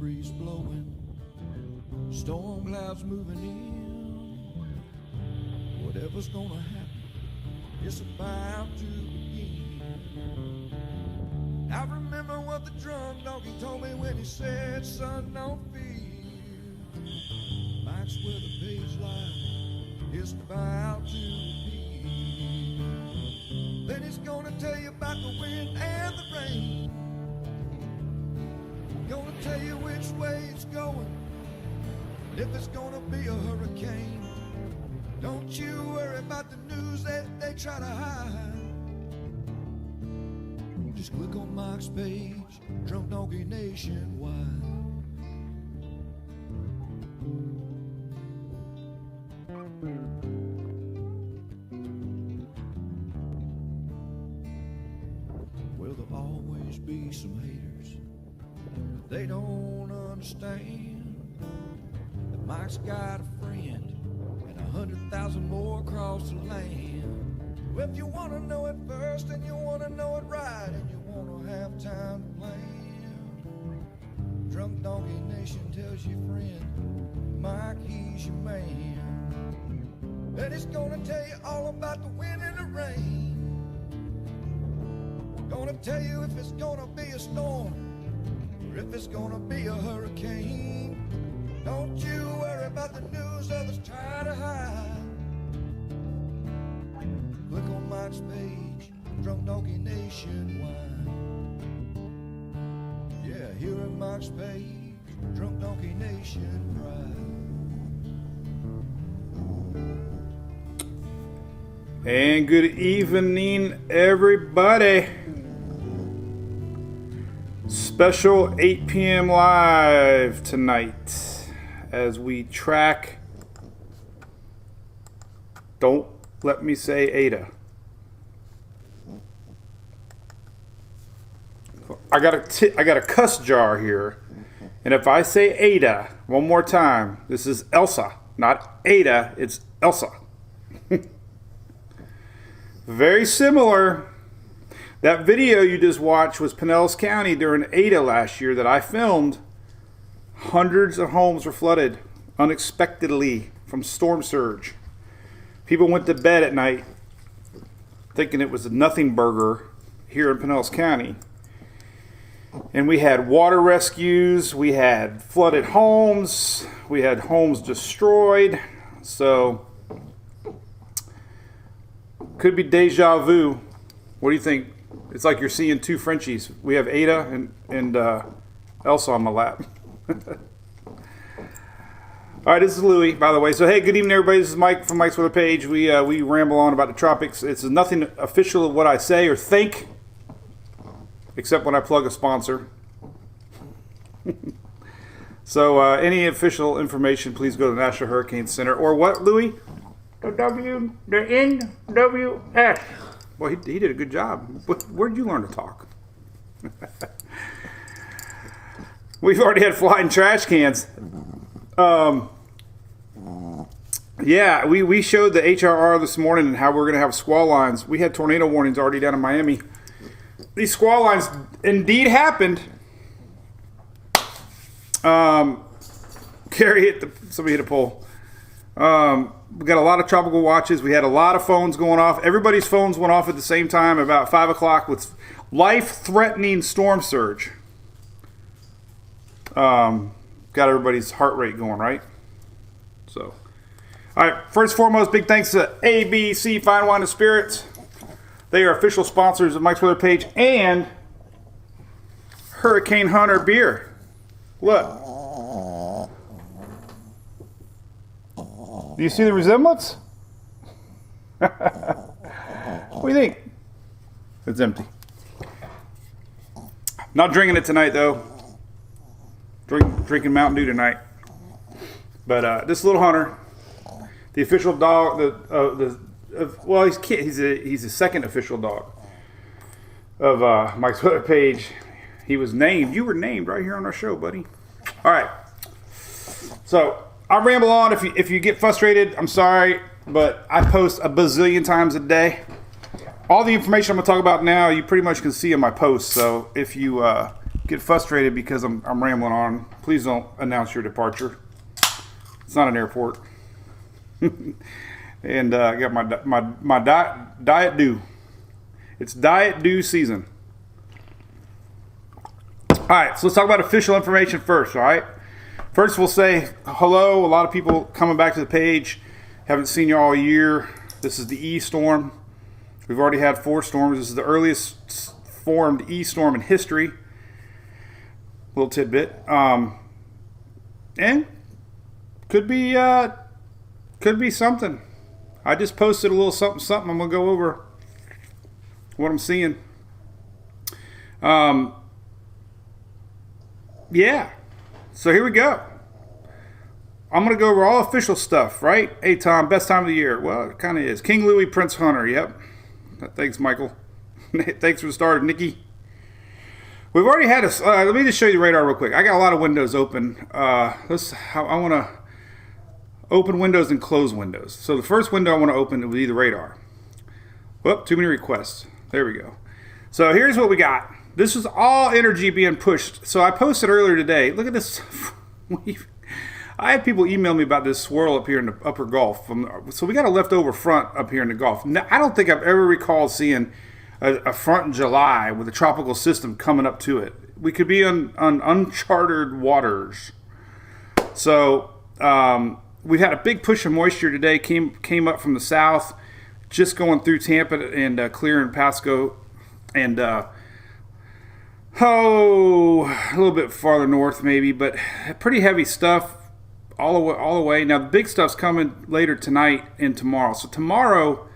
breeze blowing, storm clouds moving in. Whatever's gonna happen, it's about to begin. I remember what the drunk donkey told me when he said, son, don't fear. Mike's where the page line is about to be. Then he's gonna tell you about the wind and the rain. Gonna tell you which way it's going, and if it's gonna be a hurricane. Don't you worry about the news that they try to hide. Just click on Mike's page, Drunk Donkey Nationwide. Well, there'll always be some haters. They don't understand that Mike's got a friend and 100,000 more across the land. Well, if you want to know it first and you want to know it right and you want to have time to plan, Drunk Donkey Nation tells your friend Mike, he's your man. And he's gonna tell you all about the wind and the rain. Gonna tell you if it's gonna be a storm or if it's gonna be a hurricane. Don't you worry about the news others try to hide. Click on Mike's page, Drunk Donkey Nationwide. Yeah, here on Mike's page, Drunk Donkey Nationwide. And good evening, everybody. Special 8 p.m. live tonight as we track Don't Let Me Say Ada. I got a cuss jar here, and if I say Ada one more time, this is Elsa, not Ada, it's Elsa. Very similar. That video you just watched was Pinellas County during Ada last year that I filmed. Hundreds of homes were flooded unexpectedly from storm surge. People went to bed at night thinking it was a nothing burger here in Pinellas County. And we had water rescues, we had flooded homes, we had homes destroyed. So, could be deja vu. What do you think? It's like you're seeing two Frenchies. We have Ada and Elsa on my lap. All right, this is Louie, by the way. So, hey, good evening, everybody. This is Mike from Mike's Weather Page. We ramble on about the tropics. It's nothing official of what I say or think, except when I plug a sponsor. So, any official information, please go to the National Hurricane Center. Or what, Louie? The NWS. Well, he did a good job. Where'd you learn to talk? We've already had flying trash cans. Yeah, we showed the HRR this morning and how we're going to have squall lines. We had tornado warnings already down in Miami. These squall lines indeed happened. Somebody hit a pole. We got a lot of tropical watches. We had a lot of phones going off. Everybody's phones went off at the same time about 5 o'clock with life-threatening storm surge. Got everybody's heart rate going, right? So, all right, first and foremost, big thanks to ABC Fine Wine and Spirits. They are official sponsors of Mike's Weather Page and Hurricane Hunter Beer. Look. Do you see the resemblance? What do you think? It's empty. Not drinking it tonight, though. Drinking Mountain Dew tonight. But this little hunter, the official dog, he's a second official dog of Mike's Weather Page. He was named. You were named right here on our show, buddy. All right. So I ramble on. If you get frustrated, I'm sorry, but I post a bazillion times a day. All the information I'm going to talk about now, you pretty much can see in my posts. So if you get frustrated because I'm rambling on, please don't announce your departure. It's not an airport. And I got my diet dew. It's diet dew season. All right, so let's talk about official information first, all right? First, we'll say hello. A lot of people coming back to the page. Haven't seen you all year. This is the E storm. We've already had 4 storms. This is the earliest formed E storm in history. Little tidbit. And could be something. I just posted a little something. I'm gonna go over what I'm seeing. Yeah. So here we go. I'm going to go over all official stuff, right? Hey, Tom, best time of the year. Well, it kind of is. King Louis, Prince Hunter. Yep. Thanks, Michael. Thanks for the start, Nikki. We've already had a... let me just show you the radar real quick. I got a lot of windows open. I want to open windows and close windows. So the first window I want to open would be the radar. Whoop, too many requests. There we go. So here's what we got. This is all energy being pushed. So I posted earlier today. Look at this. I had people email me about this swirl up here in the upper Gulf. So we got a leftover front up here in the Gulf. Now, I don't think I've ever recalled seeing a front in July with a tropical system coming up to it. We could be on uncharted waters. So we've had a big push of moisture today. Came up from the south, just going through Tampa and clearing Pasco and a little bit farther north maybe, but pretty heavy stuff all the way. Now the big stuff's coming later tonight and tomorrow. So tomorrow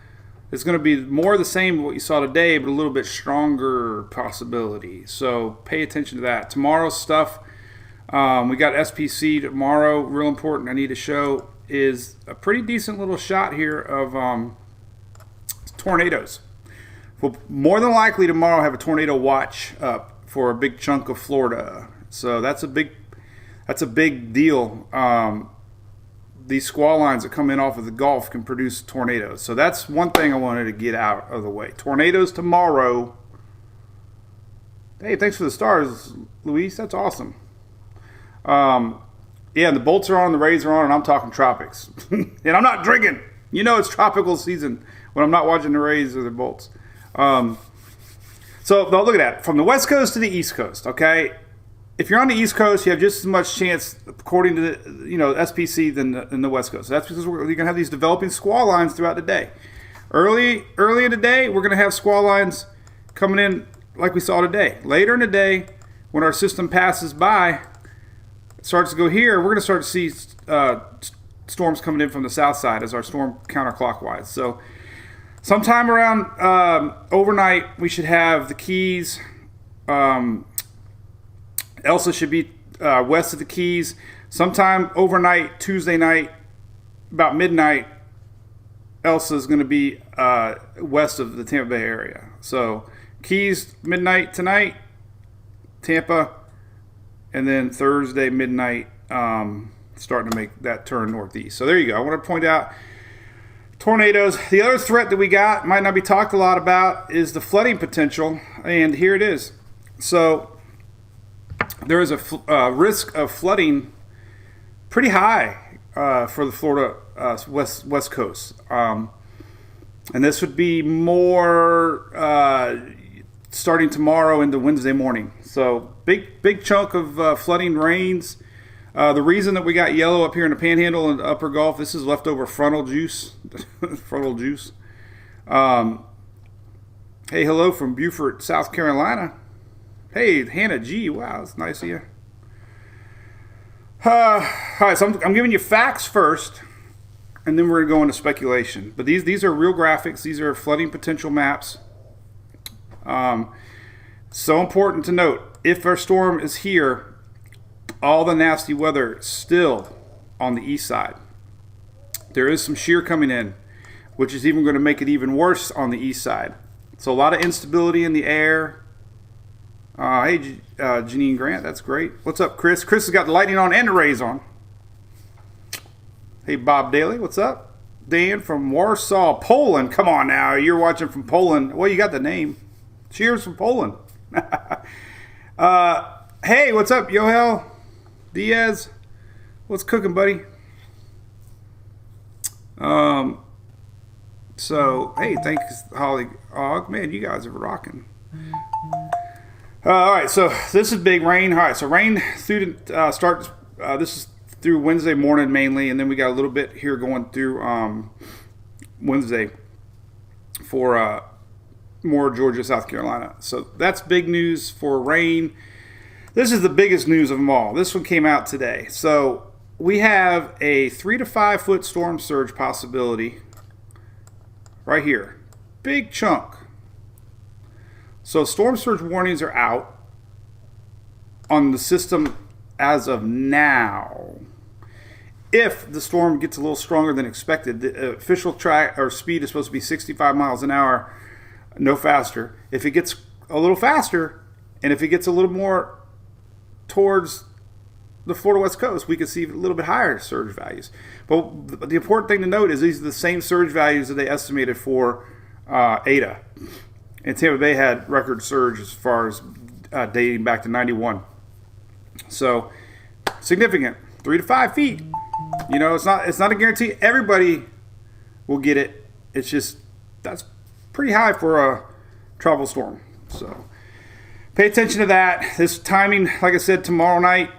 is going to be more of the same of what you saw today, but a little bit stronger possibility. So pay attention to that. Tomorrow's stuff, we got SPC tomorrow. Real important I need to show is a pretty decent little shot here of tornadoes. We'll more than likely tomorrow have a tornado watch up for a big chunk of Florida. So that's a big deal. These squall lines that come in off of the Gulf can produce tornadoes. So that's one thing I wanted to get out of the way. Tornadoes tomorrow. Hey, thanks for the stars, Luis. That's awesome. Yeah, the bolts are on, the rays are on, and I'm talking tropics. And I'm not drinking. You know it's tropical season when I'm not watching the rays or the bolts. So look at that. From the West Coast to the East Coast, okay? If you're on the East Coast, you have just as much chance, according to the SPC, than the West Coast. So that's because you're going to have these developing squall lines throughout the day. Early in the day, we're going to have squall lines coming in like we saw today. Later in the day, when our system passes by, it starts to go here, we're going to start to see storms coming in from the south side as our storm counterclockwise. So sometime around overnight, we should have the Keys. Elsa should be west of the Keys. Sometime overnight, Tuesday night, about midnight, Elsa is going to be west of the Tampa Bay area. So Keys, midnight tonight, Tampa, and then Thursday, midnight, starting to make that turn northeast. So there you go. I want to point out tornadoes. The other threat that we got, might not be talked a lot about, is the flooding potential, and here it is. So there is a risk of flooding pretty high for the Florida west coast, and this would be more starting tomorrow into Wednesday morning. So big chunk of flooding rains. The reason that we got yellow up here in the Panhandle and the Upper Gulf, this is leftover frontal juice. Frontal juice. Hey, hello from Beaufort, South Carolina. Hey, Hannah G. Wow, that's nice of you. All right, so I'm giving you facts first, and then we're going to go into speculation. But these are real graphics. These are flooding potential maps. So important to note, if our storm is here, all the nasty weather is still on the east side. There is some shear coming in, which is even going to make it even worse on the east side. So a lot of instability in the air. Hey, Janine Grant, that's great. What's up, Chris? Chris has got the lighting on and the rays on. Hey, Bob Daly, what's up? Dan from Warsaw, Poland. Come on now, you're watching from Poland. Well, you got the name. Cheers from Poland. Hey, what's up, Yohel Diaz? What's cooking, buddy? So, hey, thanks, Holly Og. Man, you guys are rocking. All right, so this is big rain. All right, so rain through this is through Wednesday morning mainly, and then we got a little bit here going through Wednesday for more Georgia, South Carolina. So that's big news for rain. This is the biggest news of them all. This one came out today. So we have a 3 to 5 foot storm surge possibility right here. Big chunk. So storm surge warnings are out on the system as of now. If the storm gets a little stronger than expected, the official track or speed is supposed to be 65 miles an hour, no faster. If it gets a little faster, and if it gets a little more towards the Florida West Coast, we could see a little bit higher surge values. But the important thing to note is these are the same surge values that they estimated for Ada. And Tampa Bay had record surge as far as dating back to 91. So significant, 3 to 5 feet. You know, it's not a guarantee everybody will get it. It's just that's pretty high for a tropical storm. So pay attention to that. This timing, like I said, tomorrow night,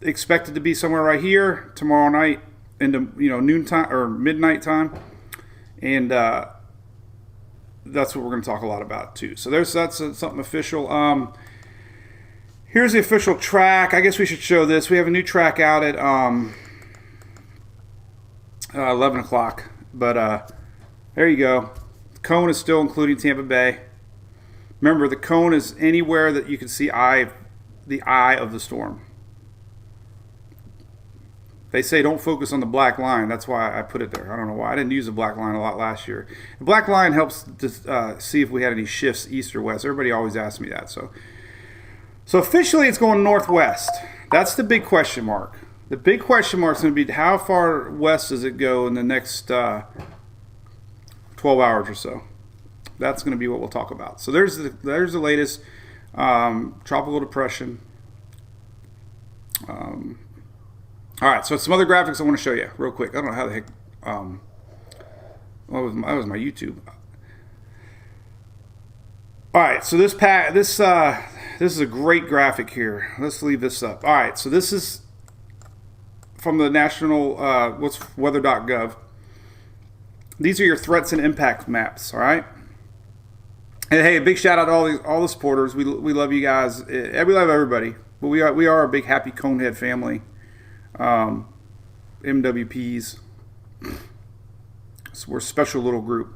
expected to be somewhere right here tomorrow night into noontime or midnight time, and that's what we're going to talk a lot about too. So that's something official. Here's the official track. I guess we should show this. We have a new track out at 11 o'clock. But there you go. The cone is still including Tampa Bay. Remember, the cone is anywhere that you can see the eye of the storm. They say don't focus on the black line. That's why I put it there. I don't know why. I didn't use the black line a lot last year. The black line helps to see if we had any shifts east or west. Everybody always asks me that. So officially it's going northwest. That's the big question mark. The big question mark is going to be how far west does it go in the next 12 hours or so. That's going to be what we'll talk about. So there's the latest tropical depression. All right, so some other graphics I want to show you real quick. I don't know how the heck. That was my YouTube. All right, so this is a great graphic here. Let's leave this up. All right, so this is from the national weather.gov. These are your threats and impact maps. All right. And hey, a big shout out to all the supporters. We love you guys. We love everybody. But we are a big happy Conehead family. MWPs. So we're a special little group.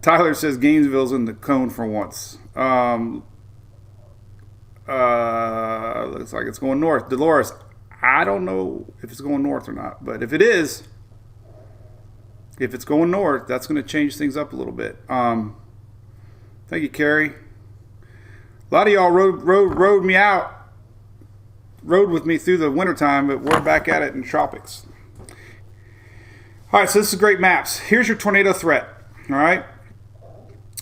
Tyler says Gainesville's in the cone for once. Looks like it's going north. Dolores, I don't know if it's going north or not, but if it's going north, that's going to change things up a little bit. Thank you, Carrie. A lot of y'all rode with me through the wintertime, but we're back at it in tropics. All right, so this is great maps. Here's your tornado threat. All right.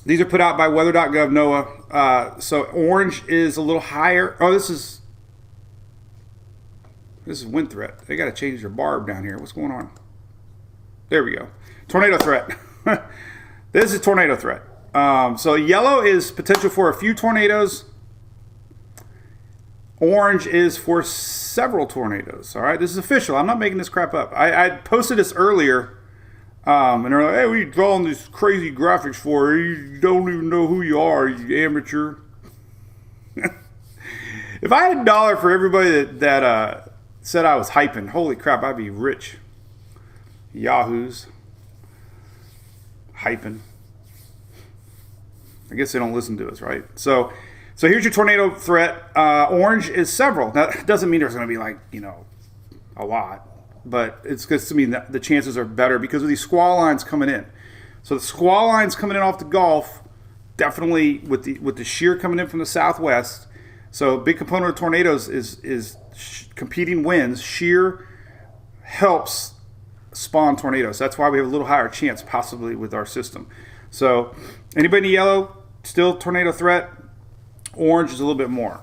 These are put out by weather.gov NOAA. So orange is a little higher. Oh, this is wind threat. They got to change their barb down here. What's going on? There we go. Tornado threat. This is tornado threat. So yellow is potential for a few tornadoes. Orange is for several tornadoes. All right, this is official. I'm not making this crap up. I posted this earlier. And they're like, hey, what are you drawing these crazy graphics for? You don't even know who you are, you amateur. If I had $1 for everybody that said I was hyping, holy crap, I'd be rich. Yahoos. Hyping. I guess they don't listen to us, right? So here's your tornado threat. Orange is several. Now, that doesn't mean there's going to be a lot. But it's because to me the chances are better because of these squall lines coming in. So the squall lines coming in off the Gulf, definitely with the shear coming in from the southwest. So a big component of tornadoes is competing winds. Shear helps spawn tornadoes. That's why we have a little higher chance possibly with our system. So anybody in yellow, still tornado threat. Orange is a little bit more.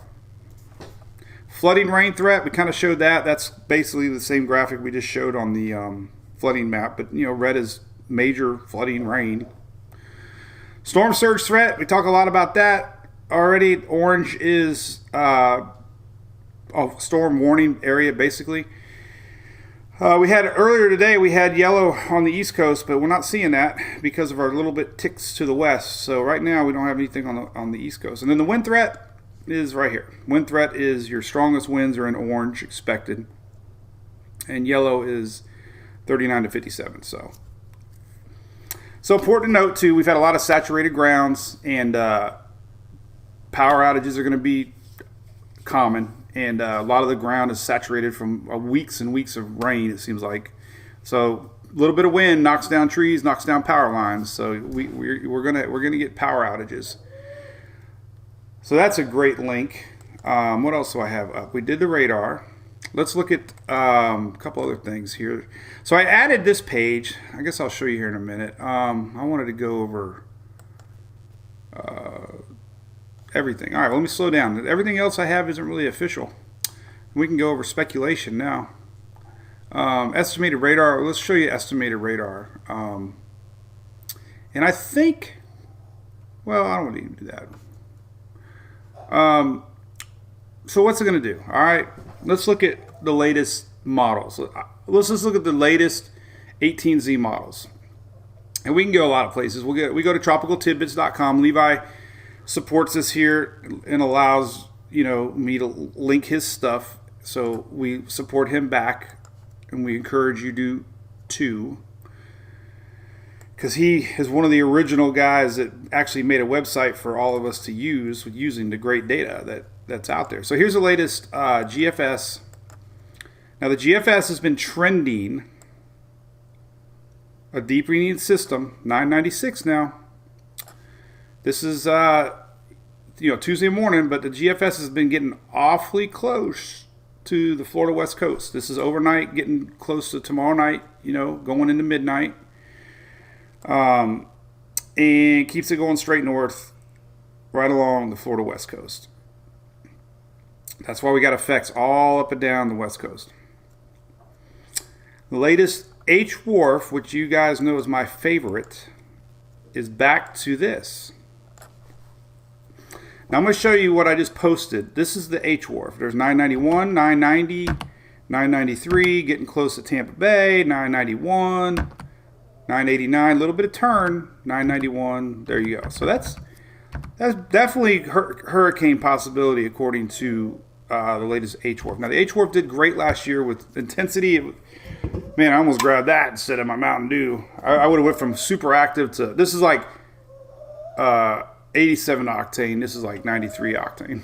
Flooding rain threat, we kind of showed that. That's basically the same graphic we just showed on the flooding map. But, red is major flooding rain. Storm surge threat, we talk a lot about that already. Orange is a storm warning area, basically. We had earlier today, we had yellow on the East Coast, but we're not seeing that because of our little bit ticks to the west. So right now we don't have anything on the East Coast. And then the wind threat is right here. Wind threat is your strongest winds are in orange expected, and yellow is 39 to 57. So important to note too, we've had a lot of saturated grounds, and power outages are going to be common, and a lot of the ground is saturated from weeks and weeks of rain, it seems like. So a little bit of wind knocks down trees, knocks down power lines. So we're gonna get power outages. So that's a great link. What else do I have up? We did the radar. Let's look at a couple other things here. So I added this page. I guess I'll show you here in a minute. I wanted to go over everything. All right, let me slow down. Everything else I have isn't really official. We can go over speculation now. Estimated radar. Let's show you estimated radar. And I think, well, I don't want to even do that. So what's it going to do? All right, let's look at the latest models. Let's just look at the latest 18Z models. And we can go a lot of places. We go to tropicaltidbits.com. Levi supports us here and allows me to link his stuff. So we support him back, and we encourage you to too, because he is one of the original guys that actually made a website for all of us to use using the great data that's out there. So here's the latest GFS. Now the GFS has been trending a deep reading system, 996 now. This is Tuesday morning, but the GFS has been getting awfully close to the Florida West Coast. This is overnight, getting close to tomorrow night, going into midnight. And keeps it going straight north right along the Florida West Coast. That's why we got effects all up and down the West Coast. The latest H-Wharf, which you guys know is my favorite, is back to this. Now I'm going to show you what I just posted. This is the H-Wharf. There's 991, 990, 993, getting close to Tampa Bay, 991, 989, a little bit of turn, 991, there you go. So that's definitely hurricane possibility according to the latest H-Wharf. Now the H-Wharf did great last year with intensity. Man, I almost grabbed that instead of my Mountain Dew. I would have went from super active to, this is like 87 octane. This is like 93 octane.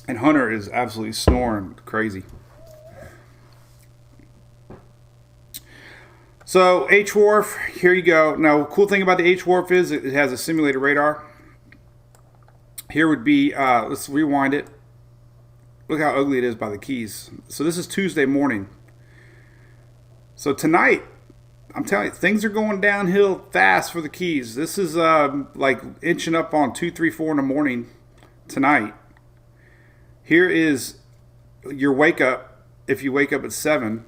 And Hunter is absolutely snoring crazy. So H-Wharf, here you go. Now, cool thing about the H-Wharf is it has a simulated radar. Here would be, let's rewind it. Look how ugly it is by the Keys. So this is Tuesday morning. So tonight, I'm telling you, things are going downhill fast for the Keys. This is like inching up on 2, 3, 4 in the morning tonight. Here is your wake up if you wake up at 7,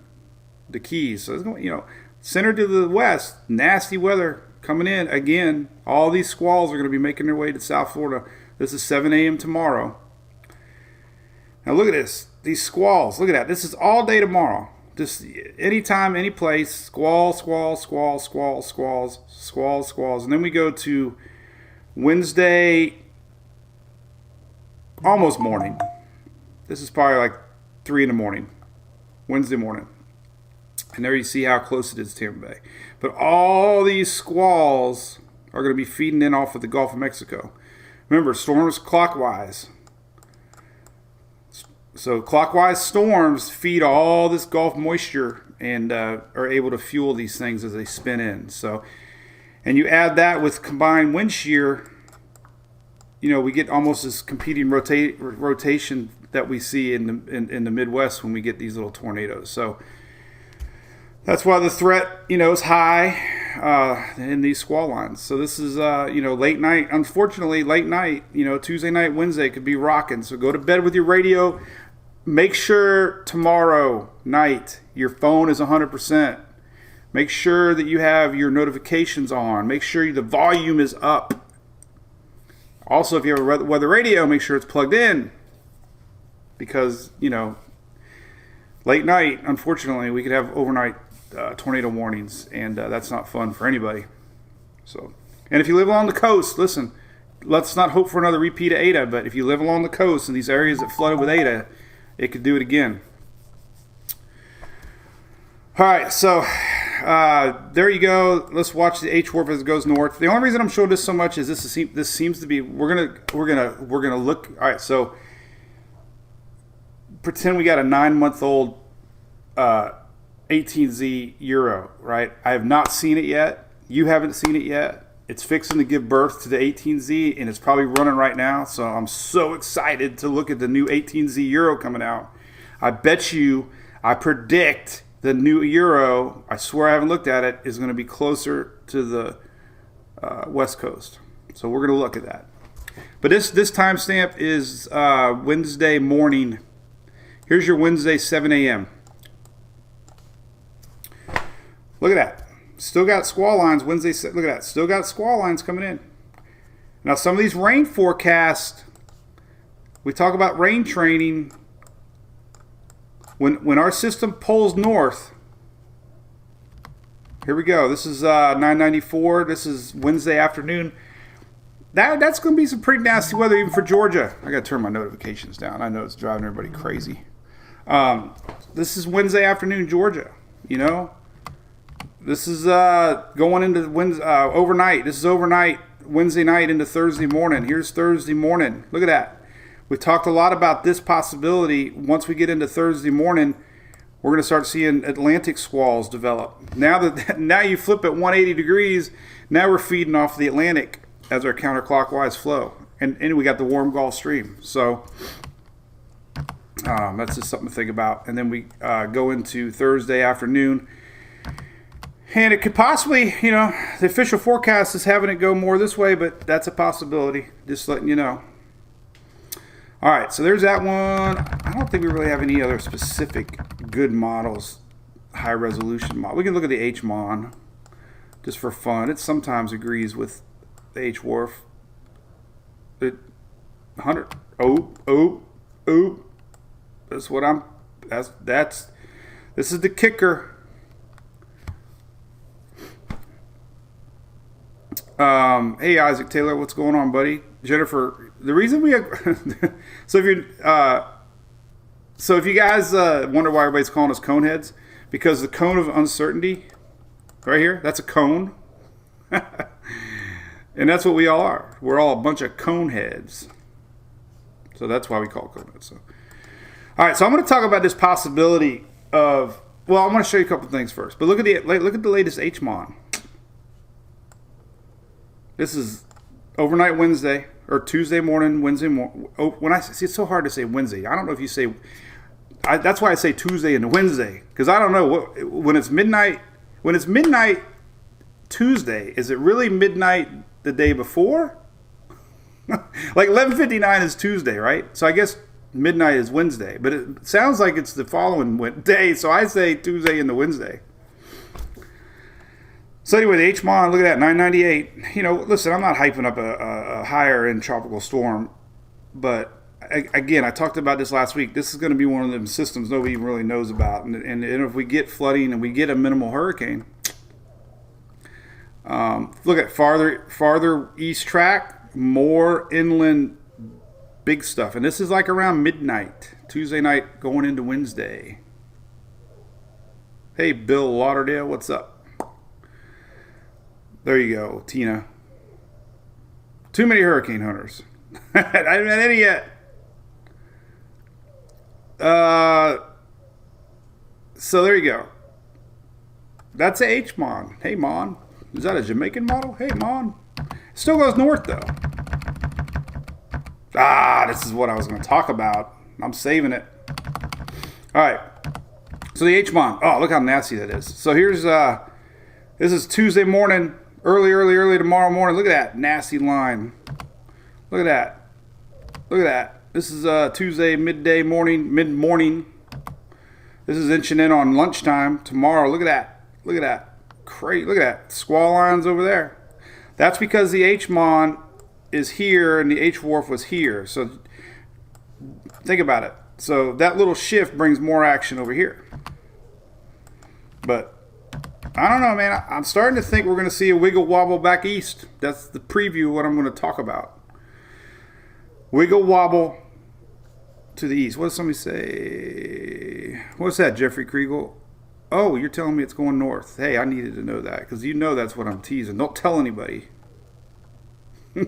the Keys. So it's going, center to the west, nasty weather coming in again. All these squalls are going to be making their way to South Florida. This is 7 a.m. tomorrow. Now look at this. These squalls. Look at that. This is all day tomorrow. Just anytime, any place. Squalls. And then we go to Wednesday, almost morning. This is probably like 3 in the morning. Wednesday morning. And there you see how close it is to Tampa Bay. But all these squalls are going to be feeding in off of the Gulf of Mexico. Remember, storms clockwise. So clockwise storms feed all this Gulf moisture and are able to fuel these things as they spin in. So, and you add that with combined wind shear, we get almost this competing rotation that we see in the Midwest when we get these little tornadoes. So that's why the threat, is high. in these squall lines. So this is, late night. Unfortunately, late night, Tuesday night, Wednesday could be rocking. So go to bed with your radio. Make sure tomorrow night your phone is 100%. Make sure that you have your notifications on. Make sure the volume is up. Also, if you have a weather radio, make sure it's plugged in. Because, late night, unfortunately, we could have overnight tornado warnings, and that's not fun for anybody. So, and if you live along the coast, listen, let's not hope for another repeat of Eta, but if you live along the coast in these areas that flooded with Eta, it could do it again. All right, so there you go. Let's watch the H-warp as it goes north. The only reason I'm showing this so much is this seems to be we're gonna look. All right, so pretend we got a 9-month-old 18Z Euro, right? I have not seen it yet. You haven't seen it yet. It's fixing to give birth to the 18Z, and it's probably running right now. So I'm so excited to look at the new 18Z Euro coming out. I predict the new Euro, I swear I haven't looked at it, is going to be closer to the West Coast. So we're going to look at that. But this timestamp is Wednesday morning. Here's your Wednesday 7 a.m. Look at that. Still got squall lines Wednesday. Look at that. Still got squall lines coming in. Now some of these rain forecasts, we talk about rain training. When our system pulls north, here we go. This is 994. This is Wednesday afternoon. That's going to be some pretty nasty weather even for Georgia. I got to turn my notifications down. I know it's driving everybody crazy. This is Wednesday afternoon, Georgia. This is going into overnight. This is overnight, Wednesday night into Thursday morning. Here's Thursday morning. Look at that. We talked a lot about this possibility. Once we get into Thursday morning, we're going to start seeing Atlantic squalls develop. Now you flip it 180 degrees. Now we're feeding off the Atlantic as our counterclockwise flow. And we got the warm Gulf Stream. So that's just something to think about. And then we go into Thursday afternoon. And it could possibly, the official forecast is having it go more this way, but that's a possibility. Just letting you know. All right, so there's that one. I don't think we really have any other specific good models, high resolution model. We can look at the H-Mon just for fun. It sometimes agrees with the H-Wharf. 100. Oh. That's what this is the kicker. Hey Isaac Taylor, what's going on, buddy? Jennifer, the reason we so if you guys wonder why everybody's calling us cone heads, because the cone of uncertainty right here, that's a cone. And that's what we all are. We're all a bunch of cone heads. So that's why we call cone heads. So all right, so I'm going to talk about this possibility of, well, I'm going to show you a couple things first. But look at the latest H-Mon. This is overnight Wednesday, or Tuesday morning, Wednesday morning. Oh, when I see, it's so hard to say Wednesday. I don't know if you say. That's why I say Tuesday into Wednesday, because I don't know when it's midnight. When it's midnight Tuesday, is it really midnight the day before? Like 11:59 is Tuesday, right? So I guess midnight is Wednesday, but it sounds like it's the following day. So I say Tuesday into Wednesday. So anyway, the H-Mon, look at that, 998. Listen, I'm not hyping up a higher end tropical storm, but again, I talked about this last week. This is going to be one of them systems nobody even really knows about, and if we get flooding and we get a minimal hurricane, look at farther east track, more inland, big stuff, and this is like around midnight, Tuesday night going into Wednesday. Hey, Bill Lauderdale, what's up? There you go, Tina. Too many hurricane hunters. I haven't had any yet. So there you go. That's a H-Mon. Hey, Mon. Is that a Jamaican model? Hey, Mon. Still goes north, though. This is what I was going to talk about. I'm saving it. All right. So the H-Mon. Oh, look how nasty that is. So here's This is Tuesday morning, early tomorrow morning. Look at that nasty line. Look at that. Look at that. This is Tuesday mid-morning. This is inching in on lunchtime tomorrow. Look at that. Look at that. Great. Look at that. Squall lines over there. That's because the H-Mon is here and the H-Wharf was here. So think about it. So that little shift brings more action over here. But I don't know, man. I'm starting to think we're going to see a wiggle wobble back east. That's the preview of what I'm going to talk about. Wiggle wobble to the east. What does somebody say? What's that, Jeffrey Kriegel? Oh, you're telling me it's going north. Hey, I needed to know that because you know that's what I'm teasing. Don't tell anybody. All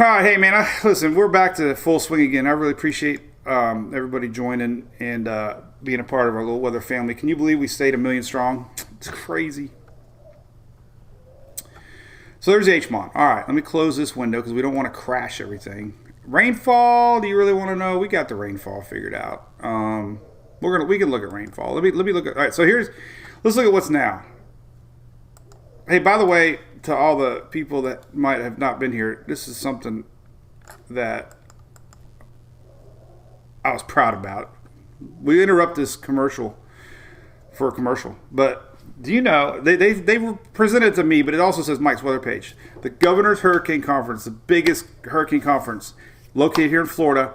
right, hey, man. Listen, we're back to full swing again. I really appreciate everybody joining and being a part of our little weather family. Can you believe we stayed 1 million strong? It's crazy. So there's H-Mon. All right, let me close this window because we don't want to crash everything. Rainfall, do you really want to know? We got the rainfall figured out. We can look at rainfall. Let me look at. All right, so let's look at what's now. Hey, by the way, to all the people that might have not been here, this is something that I was proud about. We interrupt this commercial for a commercial, but do you know they were presented to me, but it also says Mike's weather page. The Governor's Hurricane Conference, the biggest hurricane conference located here in Florida,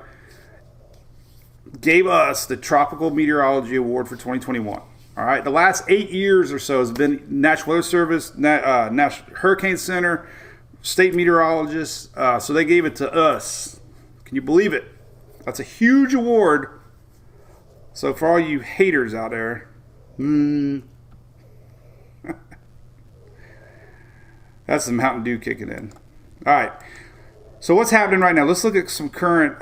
gave us the Tropical Meteorology Award for 2021. All right, the last 8 years or so has been National Weather Service, National Hurricane Center, state meteorologists. So they gave it to us. Can you believe it? That's a huge award. So for all you haters out there, that's the Mountain Dew kicking in. All right. So what's happening right now? Let's look at some current.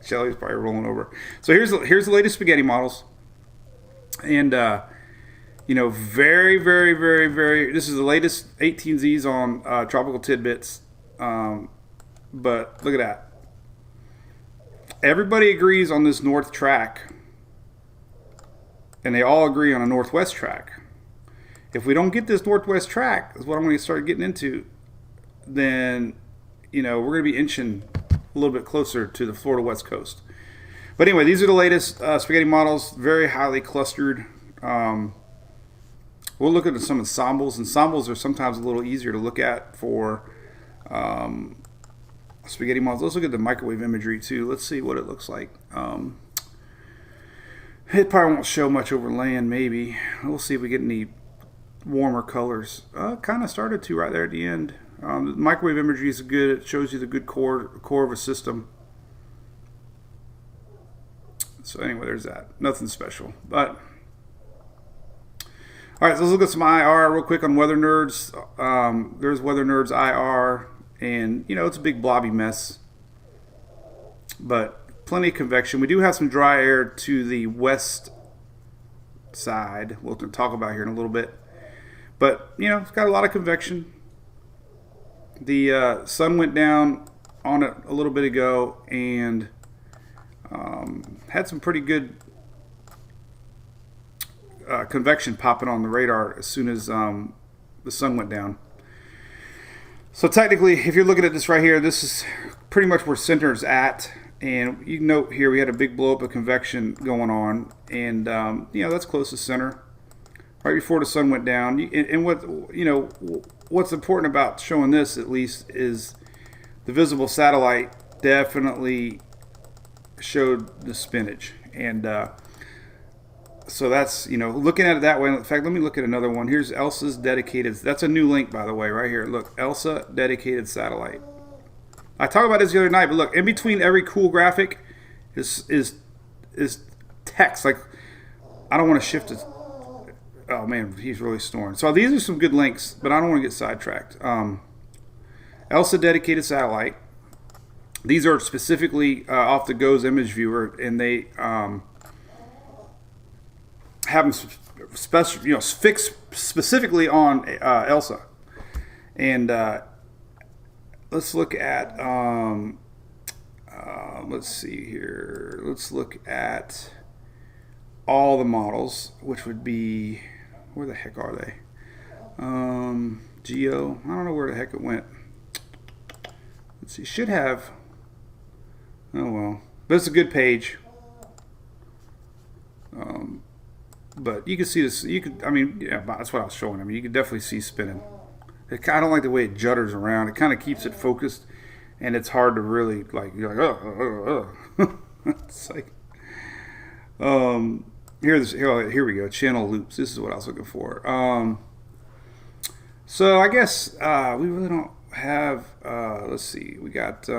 Shelly's probably rolling over. So here's the latest spaghetti models, and very, very, very, very. This is the latest 18Zs on tropical tidbits. But look at that. Everybody agrees on this north track, and they all agree on a northwest track. If we don't get this northwest track, is what I'm going to start getting into, then, we're going to be inching a little bit closer to the Florida West Coast. But anyway, these are the latest spaghetti models, very highly clustered. We'll look at some ensembles. Ensembles are sometimes a little easier to look at for spaghetti models. Let's look at the microwave imagery too. Let's see what it looks like. It probably won't show much over land, maybe. We'll see if we get any warmer colors. Kind of started to right there at the end. The microwave imagery is good. It shows you the good core of a system. So anyway, there's that. Nothing special. But all right, so let's look at some IR real quick on Weather Nerds. There's Weather Nerds IR, and it's a big blobby mess, but plenty of convection. We do have some dry air to the west side. We'll talk about here in a little bit. But, it's got a lot of convection. The sun went down on it a little bit ago and had some pretty good convection popping on the radar as soon as the sun went down. So technically, if you're looking at this right here, this is pretty much where center's at. And you can note here we had a big blow up of convection going on. And, that's close to center. Right before the sun went down. And what's important about showing this, at least, is the visible satellite definitely showed the spinach. And so that's, looking at it that way. In fact, let me look at another one. Here's Elsa's dedicated. That's a new link, by the way, right here. Look, Elsa dedicated satellite. I talked about this the other night, but look, in between every cool graphic is text. Like, I don't want to shift it. Oh man, he's really snoring. So these are some good links, but I don't want to get sidetracked. Elsa dedicated satellite. These are specifically off the GOES image viewer, and they have them fixed specifically on Elsa. And let's look at let's see here. Let's look at all the models, which would be, where the heck are they? Geo, I don't know where the heck it went. Let's see, should have, oh well, but it's a good page. But you can see this, I mean, yeah, that's what I was showing. I mean, you can definitely see spinning. I don't like the way it judders around. It kind of keeps it focused, and it's hard to really, like, you're like, It's like, here we go, channel loops. This is what I was looking for. So I guess we really don't have, let's see, we got, see,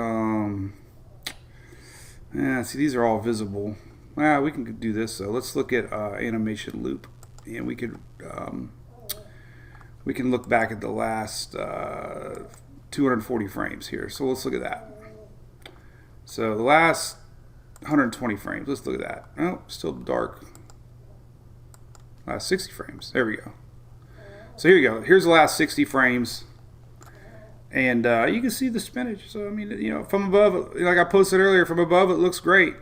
these are all visible. We can do this. So let's look at animation loop, and we can look back at the last 240 frames here. So let's look at that. So the last 120 frames. Let's look at that. Oh, still dark. Last 60 frames. There we go. So here we go. Here's the last 60 frames, and you can see the spinach. So I mean, you know, from above, like I posted earlier, from above it looks great.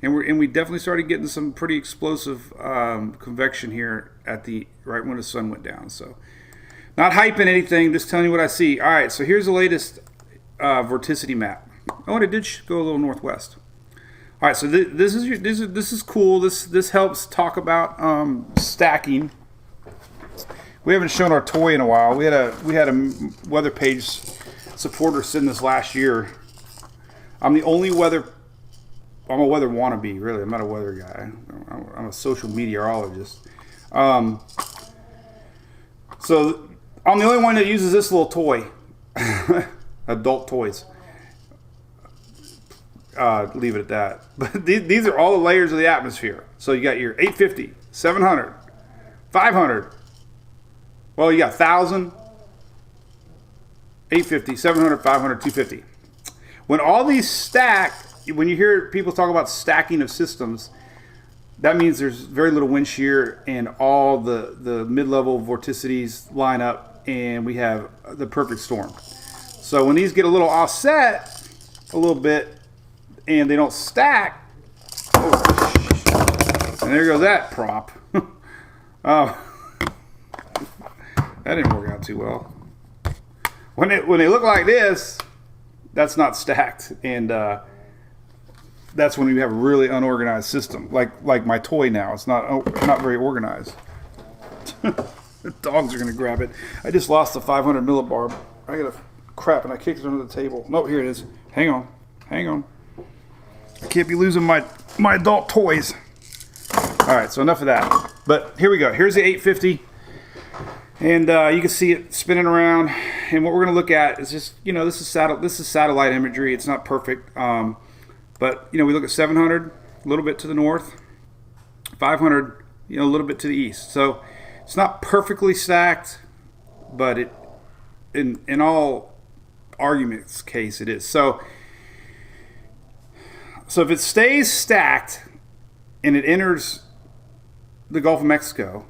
And we definitely started getting some pretty explosive convection here at the right when the sun went down. So, not hyping anything, just telling you what I see. All right, so here's the latest vorticity map. Oh, and it did go a little northwest. All right, so this is cool. This helps talk about stacking. We haven't shown our toy in a while. We had a weather page supporter send this last year. I'm a weather wannabe, really. I'm not a weather guy. I'm a social meteorologist. So I'm the only one that uses this little toy. Adult toys. Leave it at that. But these are all the layers of the atmosphere. So you got your 850, 700, 500. Well, you got 1,000, 850, 700, 500, 250. When all these stack, when you hear people talk about stacking of systems, that means there's very little wind shear and all the mid-level vorticities line up, and we have the perfect storm. So when these get a little offset a little bit and they don't stack, and there goes that prop. That didn't work out too well. When they look like this, that's not stacked, and that's when you have a really unorganized system, like my toy now. It's not very organized. The dogs are gonna grab it. I just lost the 500 millibarb. I got crap, and I kicked it under the table. No, here it is. Hang on. I can't be losing my adult toys. All right, so enough of that. But here we go. Here's the 850, and you can see it spinning around. And what we're gonna look at is just, you know, this is satellite imagery. It's not perfect. But, you know, we look at 700, a little bit to the north, 500, you know, a little bit to the east. So it's not perfectly stacked, but it, in all arguments case, it is. So if it stays stacked and it enters the Gulf of Mexico,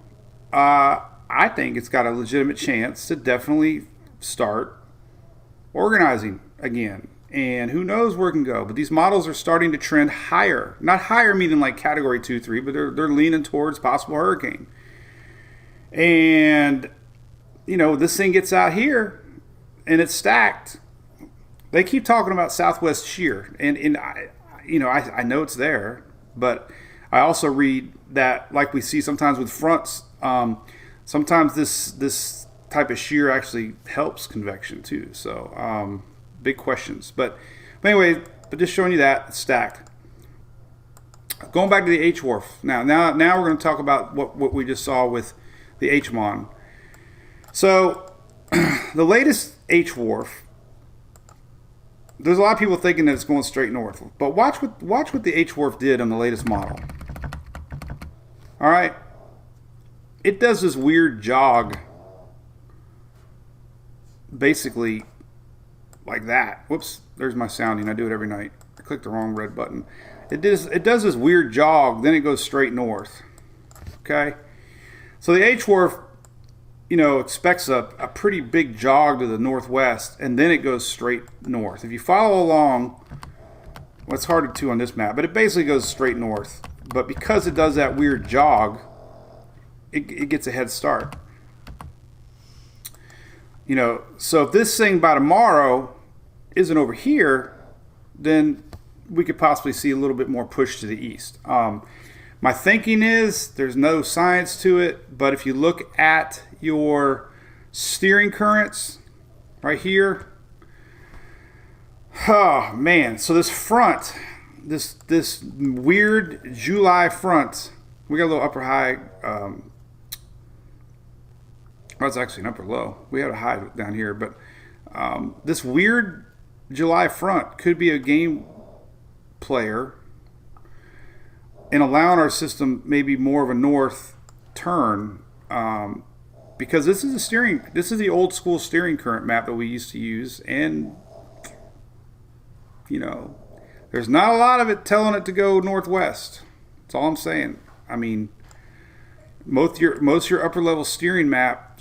I think it's got a legitimate chance to definitely start organizing again. And who knows where it can go. But these models are starting to trend higher. Not higher meaning like category 2, 3, but they're leaning towards possible hurricane. And, you know, this thing gets out here and it's stacked. They keep talking about southwest shear. And I know it's there. But I also read that, like we see sometimes with fronts, sometimes this type of shear actually helps convection too. So, big questions, but anyway, just showing you that it's stacked. Going back to the H-Wharf. Now we're going to talk about what we just saw with the H-Mon. So the latest H-Wharf, there's a lot of people thinking that it's going straight north, but watch what the H-Wharf did on the latest model. All right, it does this weird jog, basically like that. Whoops, there's my sounding. I do it every night. I clicked the wrong red button. It does this weird jog, then it goes straight north. Okay? So the H-Wharf expects a pretty big jog to the northwest, and then it goes straight north. If you follow along, well, it's hard to on this map, but it basically goes straight north. But because it does that weird jog, it gets a head start. So if this thing by tomorrow isn't over here, then we could possibly see a little bit more push to the east. My thinking is there's no science to it, but if you look at your steering currents right here, oh man, so this front, this weird July front, we got a little upper high, well, it's actually an upper low. We had a high down here, but this weird July front could be a game player in allowing our system maybe more of a north turn, because this is the old school steering current map that we used to use, and there's not a lot of it telling it to go northwest. That's all I'm saying. I mean, most of your upper level steering map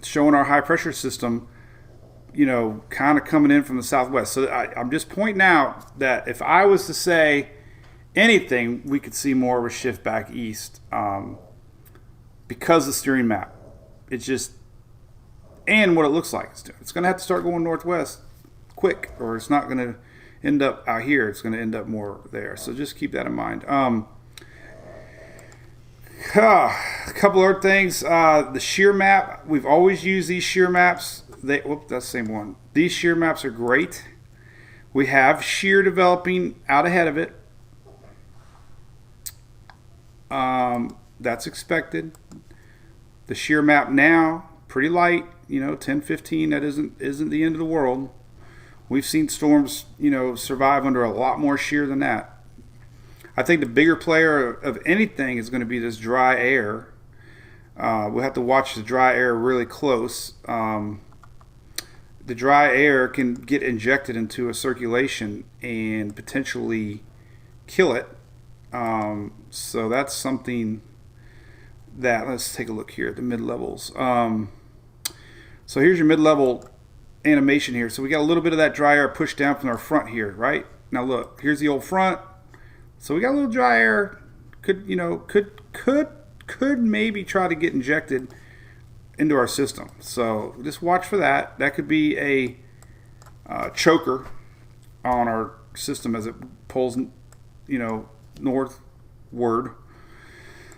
showing our high pressure system, kind of coming in from the southwest. So I'm just pointing out that if I was to say anything, we could see more of a shift back east, because the steering map, it's just, and what it looks like it's doing. It's going to have to start going northwest quick, or it's not going to end up out here. It's going to end up more there. So just keep that in mind. A couple other things. The shear map, we've always used these shear maps. That's the same one. These shear maps are great. We have shear developing out ahead of it. That's expected. The shear map now, pretty light, 10, 15, that isn't the end of the world. We've seen storms, survive under a lot more shear than that. I think the bigger player of anything is going to be this dry air. We'll have to watch the dry air really close. The dry air can get injected into a circulation and potentially kill it. So that's something that, let's take a look here at the mid-levels. So here's your mid-level animation here. So we got a little bit of that dry air pushed down from our front here, right? Now look, here's the old front. So we got a little dry air. Could maybe try to get injected into our system. So just watch for that. That could be a choker on our system as it pulls, northward.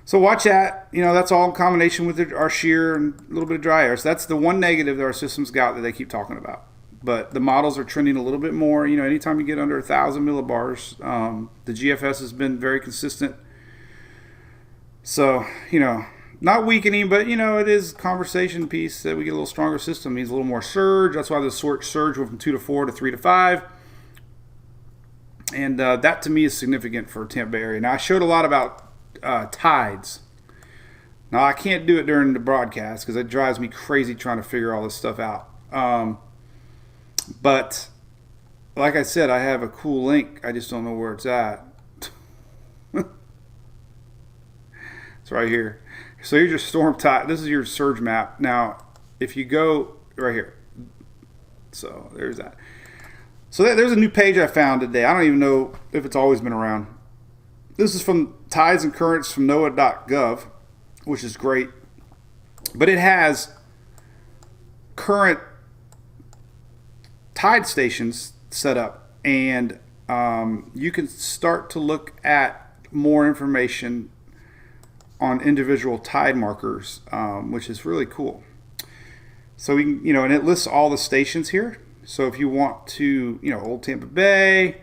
So watch that. That's all in combination with our shear and a little bit of dry air. So that's the one negative that our system's got that they keep talking about. But the models are trending a little bit more. Anytime you get under 1,000 millibars, the GFS has been very consistent. So, not weakening, but, it is a conversation piece that we get a little stronger system. It means a little more surge. That's why the surge went from 2 to 4 to 3 to 5. And that, to me, is significant for Tampa Bay area. Now, I showed a lot about tides. Now, I can't do it during the broadcast because it drives me crazy trying to figure all this stuff out. But, like I said, I have a cool link. I just don't know where it's at. It's right here. So here's your storm tide. This is your surge map. Now, if you go right here. So there's that. So there's a new page I found today. I don't even know if it's always been around. This is from Tides and Currents from NOAA.gov, which is great. But it has current tide stations set up, and you can start to look at more information on individual tide markers, which is really cool. So we can, and it lists all the stations here. So if you want to, Old Tampa Bay,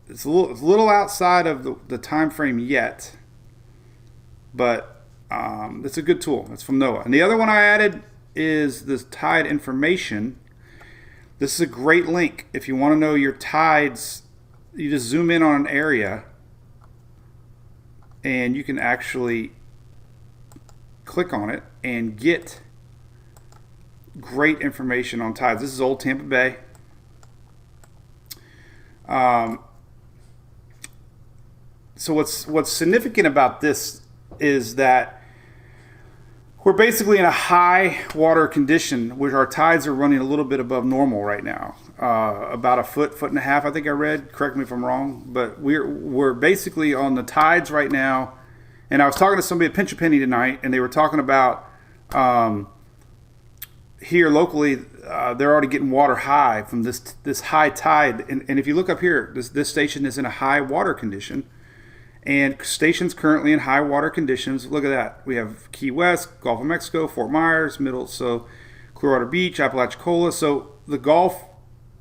it's a little outside of the time frame yet, but it's a good tool. It's from NOAA. And the other one I added is this tide information. This is a great link. If you want to know your tides, you just zoom in on an area and you can actually click on it and get great information on tides. This is Old Tampa Bay. So what's significant about this is that we're basically in a high water condition, which our tides are running a little bit above normal right now. About a foot and a half, I think I read. Correct me if I'm wrong, but we're basically on the tides right now. And I was talking to somebody at Pinch a Penny tonight, and they were talking about here locally, they're already getting water high from this high tide. And if you look up here, this station is in a high water condition. And stations currently in high water conditions. Look at that. We have Key West, Gulf of Mexico, Fort Myers, Clearwater Beach, Apalachicola. So a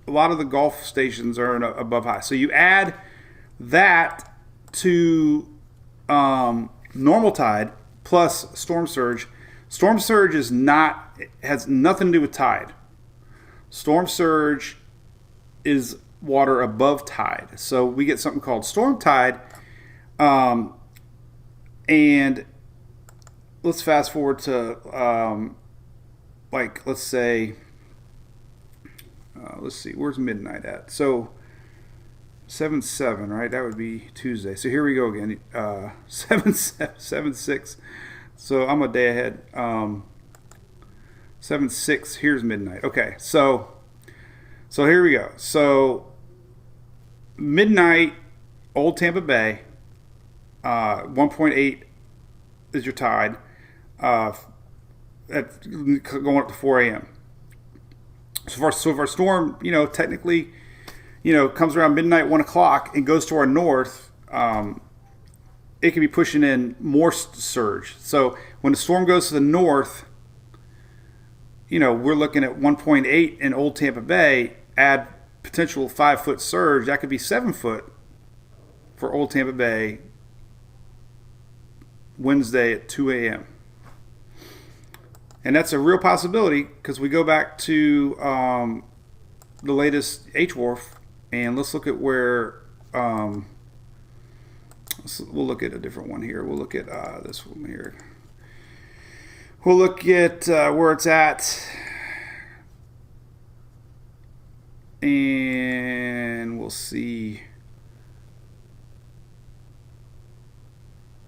lot of the Gulf stations are above high. So you add that to normal tide plus storm surge. Storm surge has nothing to do with tide. Storm surge is water above tide. So we get something called storm tide. And let's fast forward to let's say let's see, where's midnight at? So 7/7, right? That would be Tuesday. So here we go again. 7/6. So I'm a day ahead. 7/6. Here's midnight. Okay, so here we go. So midnight, Old Tampa Bay. 1.8 is your tide. At going up to 4 a.m. So if our storm, technically, comes around midnight, 1 o'clock, and goes to our north, it can be pushing in more surge. So when the storm goes to the north, we're looking at 1.8 in Old Tampa Bay. Add potential 5-foot surge, that could be 7 foot for Old Tampa Bay. Wednesday at 2 a.m. And that's a real possibility because we go back to the latest HWRF, and let's look at where we'll look at a different one here. We'll look at this one here. We'll look at where it's at, and we'll see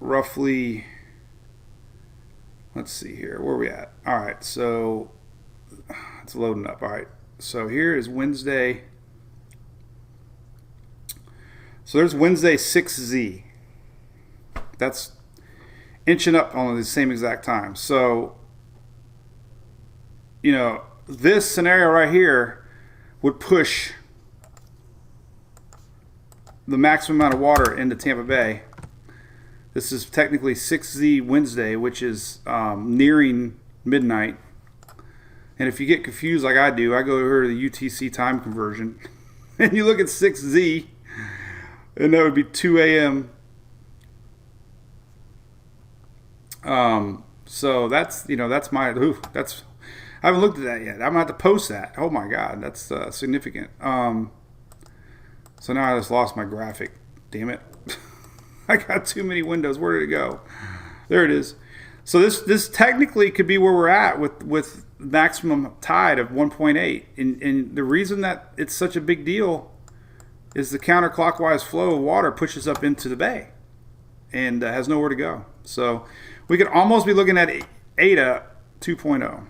roughly, let's see here, where are we at? All right, so it's loading up. All right, so here is Wednesday. So there's Wednesday 6Z. That's inching up on the same exact time. So, this scenario right here would push the maximum amount of water into Tampa Bay. This is technically 6Z Wednesday, which is nearing midnight. And if you get confused like I do, I go over to the UTC time conversion. And you look at 6Z, and that would be 2 a.m. So that's, that's my, I haven't looked at that yet. I'm going to have to post that. Oh my God, that's significant. So now I just lost my graphic. Damn it. I got too many windows. Where did it go? There it is. So this technically could be where we're at with maximum tide of 1.8. And the reason that it's such a big deal is the counterclockwise flow of water pushes up into the bay and has nowhere to go. So we could almost be looking at Eta 2.0.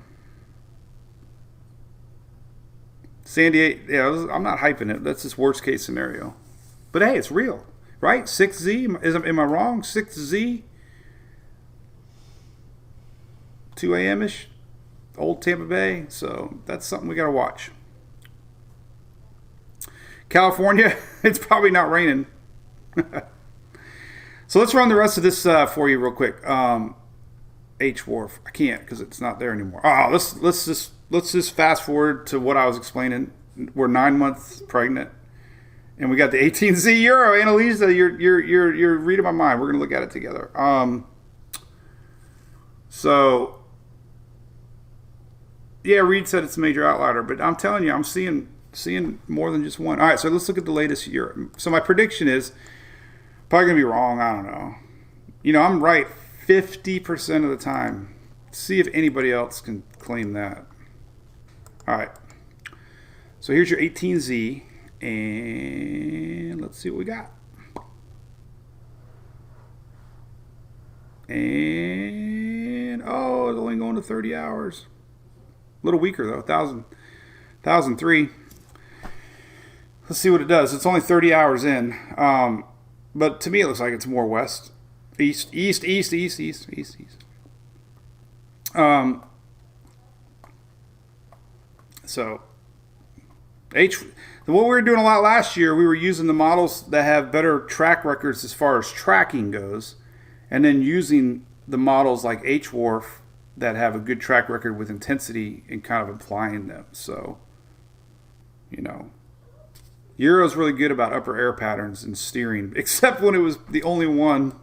San Diego, I'm not hyping it. That's just worst case scenario. But hey, it's real. Right? 6Z, am I wrong? 6Z, 2 a.m.-ish, Old Tampa Bay. So that's something we got to watch. California, it's probably not raining. So let's run the rest of this for you real quick. HWRF, I can't because it's not there anymore. Oh, let's just fast forward to what I was explaining. We're 9 months pregnant. And we got the 18Z Euro. Annalisa, you're reading my mind. We're going to look at it together. So, yeah, Reed said it's a major outlier, but I'm telling you, I'm seeing more than just one. All right, so let's look at the latest Euro. So my prediction is probably going to be wrong. I don't know. I'm right 50% of the time. See if anybody else can claim that. All right. So here's your 18Z. And let's see what we got. And the still ain't going to 30 hours. A little weaker though, 1,003. Let's see what it does. It's only 30 hours in. But to me, it looks like it's more west. East. So, what we were doing a lot last year, we were using the models that have better track records as far as tracking goes, and then using the models like H-Wharf that have a good track record with intensity and kind of applying them. So, Euro's really good about upper air patterns and steering, except when it was the only one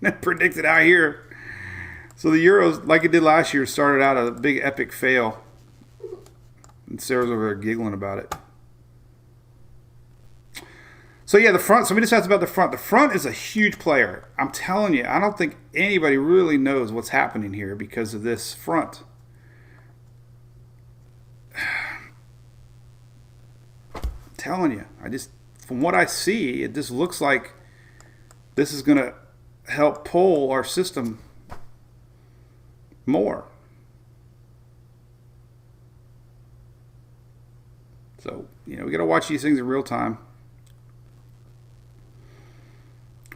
that predicted out here. So the Euros, like it did last year, started out a big epic fail. And Sarah's over there giggling about it. So yeah, the front. Somebody just asked about the front. The front is a huge player. I'm telling you, I don't think anybody really knows what's happening here because of this front. Telling you, from what I see, it just looks like this is going to help pull our system more. So, we got to watch these things in real time.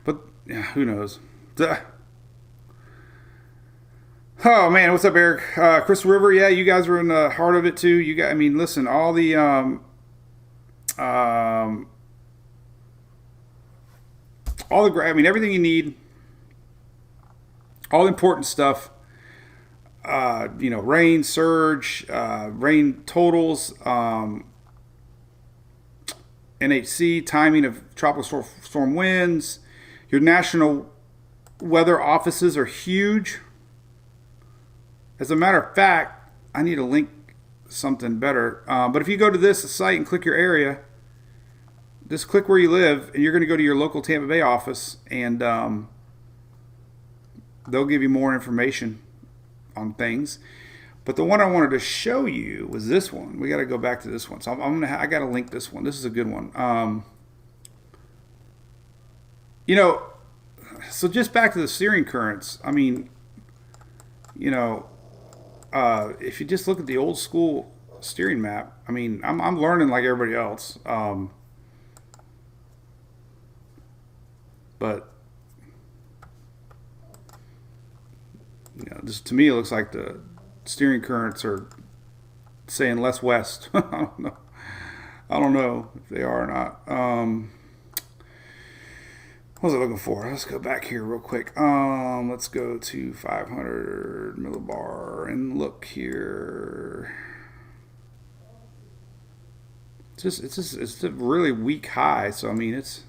But who knows? Oh man, what's up, Eric? Chris River, yeah, you guys were in the heart of it too. You guys, listen, all the everything you need, all the important stuff, rain, surge, rain totals, NHC, timing of tropical storm winds. Your national weather offices are huge. As a matter of fact, I need to link something better. But if you go to this site and click your area, just click where you live, and you're going to go to your local Tampa Bay office, and they'll give you more information on things. But the one I wanted to show you was this one. We got to go back to this one. So I got to link this one. This is a good one. So just back to the steering currents. If you just look at the old school steering map, I'm learning like everybody else. But just to me, it looks like the steering currents are saying less west. I don't know if they are or not. What was I looking for? Let's go back here real quick. Let's go to 500 millibar and look here. It's a really weak high. So it's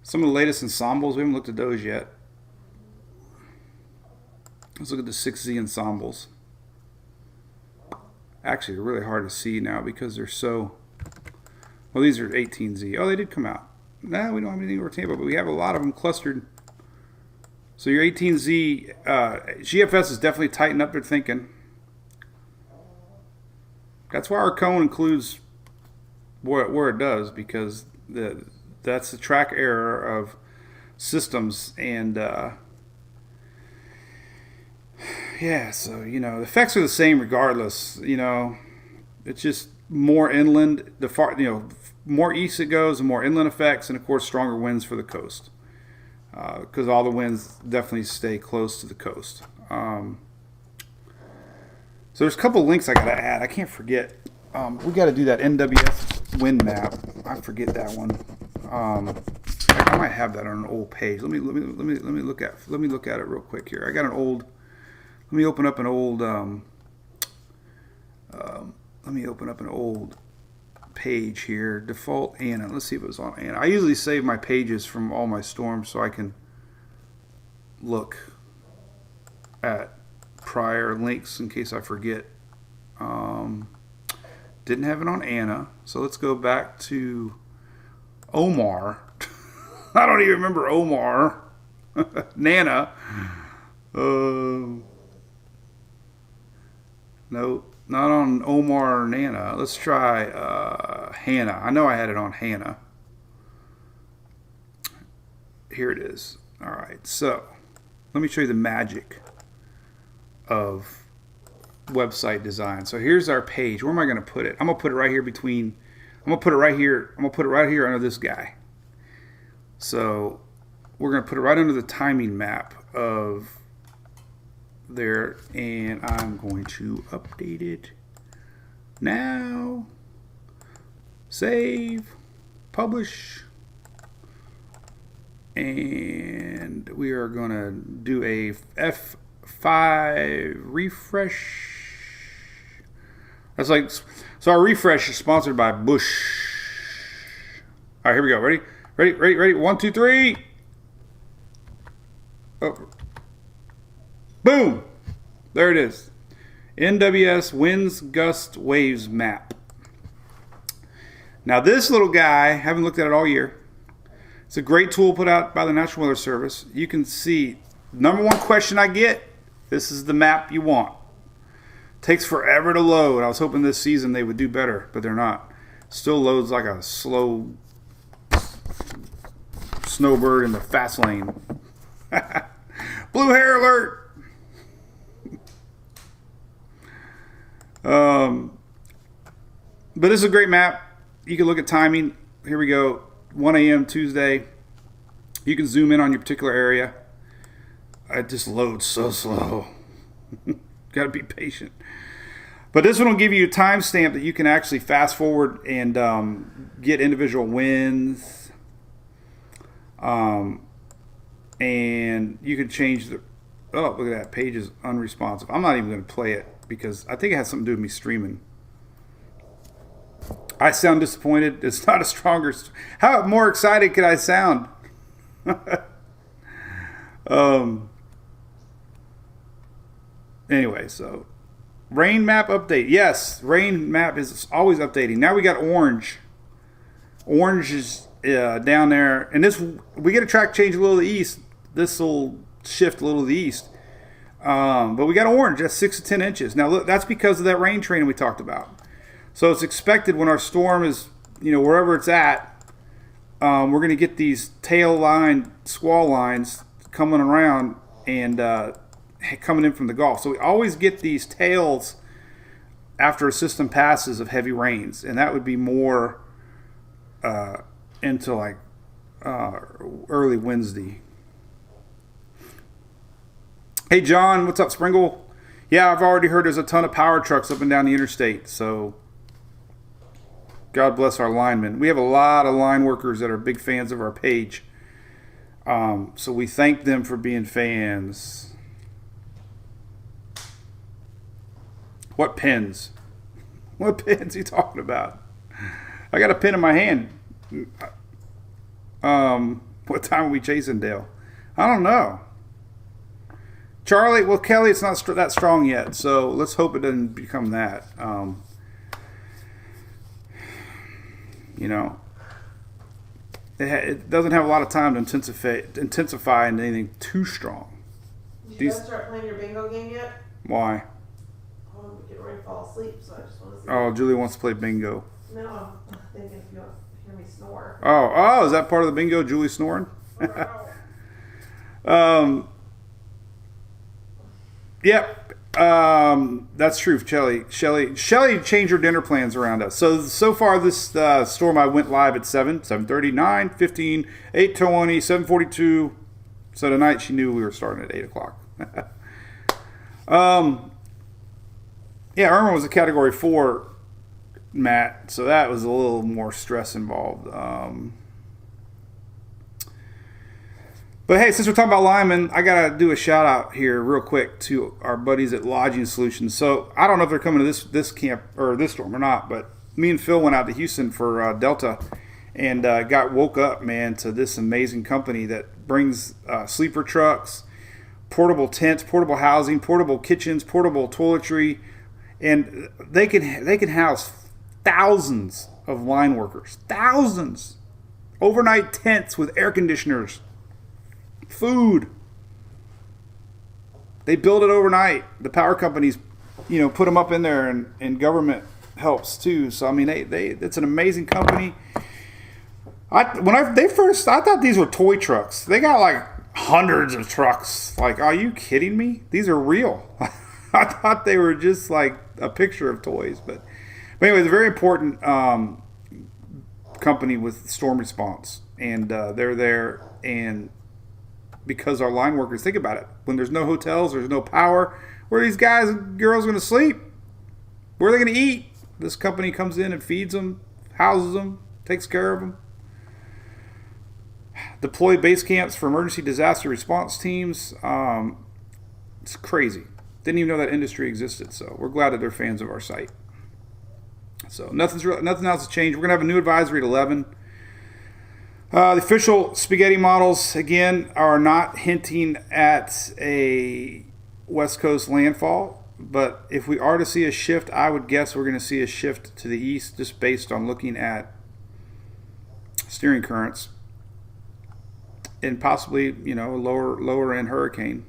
some of the latest ensembles. We haven't looked at those yet. Let's look at the 6Z ensembles. Actually, they're really hard to see now because they're so... Well, these are 18Z. Oh, they did come out. No, we don't have anything over Tampa, but we have a lot of them clustered. So your 18Z, GFS is definitely tightened up their thinking. That's why our cone includes where it does, because that's the track error of systems. And so the effects are the same regardless. It's just more inland. More east it goes, the more inland effects, and of course stronger winds for the coast, because all the winds definitely stay close to the coast. So there's a couple links I gotta add. I can't forget. We got to do that NWS wind map. I forget that one. I might have that on an old page. Let me look at it real quick here. I got an old. Let me open up an old. Page here. Default Anna. Let's see if it was on Anna. I usually save my pages from all my storms so I can look at prior links in case I forget. Didn't have it on Anna, so let's go back to Omar. I don't even remember Omar. Nana. No, not on Omar or Nana. Let's try Hannah. I know I had it on Hannah. Here it is. All right, so Let me show you the magic of website design. So here's our page. Where am I going to put it? I'm going to put it right here between. I'm going to put it right here. I'm going to put it right here under this guy. So we're going to put it right under the timing map of there, and I'm going to update it now. Save, publish, and we are going to do a F5 refresh. That's like, so our refresh is sponsored by Bush. All right, here we go. Ready? 1, 2, 3. Oh. Boom! There it is. NWS winds, gust, waves map. Now this little guy, haven't looked at it all year. It's a great tool put out by the National Weather Service. You can see, number one question I get, this is the map you want. Takes forever to load. I was hoping this season they would do better, but they're not. Still loads like a slow snowbird in the fast lane. Blue hair alert! But this is a great map. You can look at timing. Here we go. 1 a.m. Tuesday. You can zoom in on your particular area. It just loads so slow. Got to be patient. But this one will give you a timestamp that you can actually fast forward and get individual wins. And you can change the... Oh, look at that. Page is unresponsive. I'm not even going to play it because I think it has something to do with me streaming. I sound disappointed. It's not a stronger... How more excited could I sound? Anyway, so... Rain map update. Yes, rain map is always updating. Now we got orange. Orange is down there. And this... We get a track change a little to the east. This will shift a little to the east. But we got orange. That's 6 to 10 inches. Now, look, that's because of that rain training we talked about. So it's expected when our storm is, wherever it's at, we're going to get these tail line squall lines coming around and coming in from the Gulf. So we always get these tails after a system passes of heavy rains, and that would be more into like early Wednesday. Hey John, what's up, Springle? Yeah, I've already heard there's a ton of power trucks up and down the interstate, so God bless our linemen. We have a lot of line workers that are big fans of our page. So we thank them for being fans. What pins? What pins are you talking about? I got a pin in my hand. What time are we chasing, Dale? I don't know. Charlie, well, Kelly, it's not that strong yet, so let's hope it doesn't become that. It doesn't have a lot of time to intensify into anything too strong. Did you guys start playing your bingo game yet? Why? I'm getting ready to fall asleep, so I just want to see. Oh, Julie wants to play bingo. No, I'm thinking if you want to hear me snore. Oh, is that part of the bingo, Julie snoring? Yep. That's true, Shelly. Shelly changed her dinner plans around us. So far this storm, I went live at 7, 7:30, 9, 15, 8:20, 7:42. So tonight she knew we were starting at 8 o'clock. Yeah, Irma was a Category 4, Matt. So that was a little more stress involved. But hey, since we're talking about linemen, I got to do a shout out here real quick to our buddies at Lodging Solutions. So I don't know if they're coming to this camp or this storm or not, but me and Phil went out to Houston for Delta and got woke up, man, to this amazing company that brings sleeper trucks, portable tents, portable housing, portable kitchens, portable toiletry, and they can house thousands of line workers, thousands, overnight tents with air conditioners. Food. They build it overnight. The power companies, put them up in there, and government helps too. So I mean, it's an amazing company. I thought these were toy trucks. They got like hundreds of trucks. Like, are you kidding me? These are real. I thought they were just like a picture of toys, but anyway, it's a very important company with storm response, and they're there. And because our line workers, think about it, when there's no hotels, there's no power, where are these guys and girls going to sleep? Where are they going to eat? This company comes in and feeds them, houses them, takes care of them. Deploy base camps for emergency disaster response teams. It's crazy. Didn't even know that industry existed. So we're glad that they're fans of our site. So nothing else has changed. We're gonna have a new advisory at 11. The official spaghetti models again are not hinting at a West Coast landfall. But if we are to see a shift, I would guess we're going to see a shift to the east, just based on looking at steering currents. And possibly, a lower end hurricane.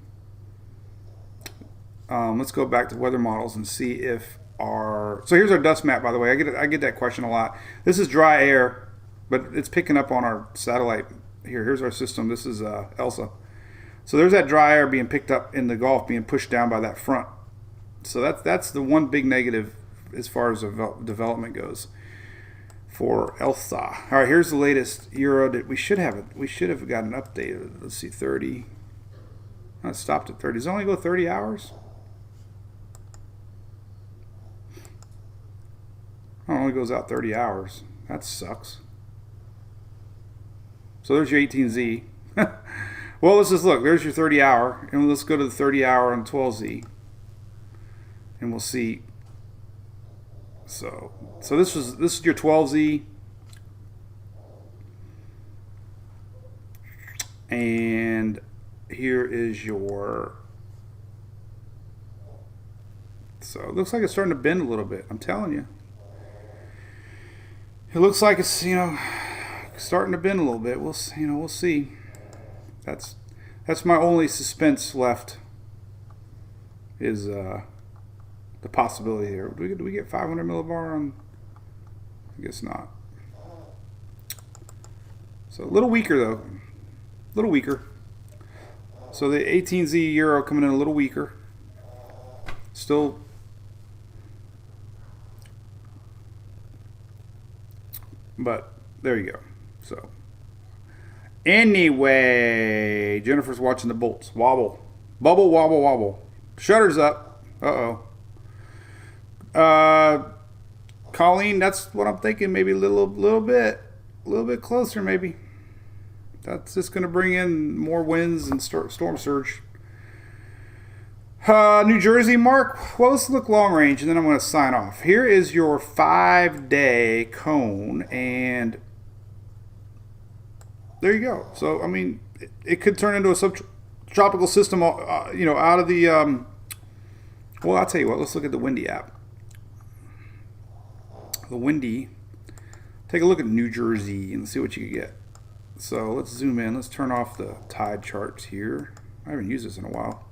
Let's go back to weather models and see if so here's our dust map, by the way. I get that question a lot. This is dry air, but it's picking up on our satellite. Here's our system. This is ELSA. So there's that dry air being picked up in the Gulf, being pushed down by that front. So that's the one big negative as far as development goes for ELSA. All right, here's the latest Euro that we should have got an update. Let's see, 30. It stopped at 30. Does it only go 30 hours? Oh, it only goes out 30 hours. That sucks. So there's your 18Z. Well, let's just look. There's your 30 hour, and let's go to the 30 hour on 12Z. And we'll see. So this is your 12Z, and here is your. So it looks like it's starting to bend a little bit. I'm telling you, it looks like it's starting to bend a little bit. We'll see. That's my only suspense left. Is the possibility here. Do we get 500 millibar on? I guess not. So a little weaker though. A little weaker. So the 18Z Euro coming in a little weaker. Still. But there you go. So anyway, Jennifer's watching the bolts. Wobble. Bubble, wobble, wobble. Shutters up. Uh-oh. Colleen, that's what I'm thinking. Maybe a little bit closer. Maybe that's just going to bring in more winds and storm surge. New Jersey, Mark. Well, let's look long range, and then I'm going to sign off. Here is your 5-day cone, and there you go. So, I mean, it could turn into a subtropical system. Out of the. Well, I'll tell you what. Let's look at the Windy app. The Windy. Take a look at New Jersey and see what you can get. So let's zoom in. Let's turn off the tide charts here. I haven't used this in a while.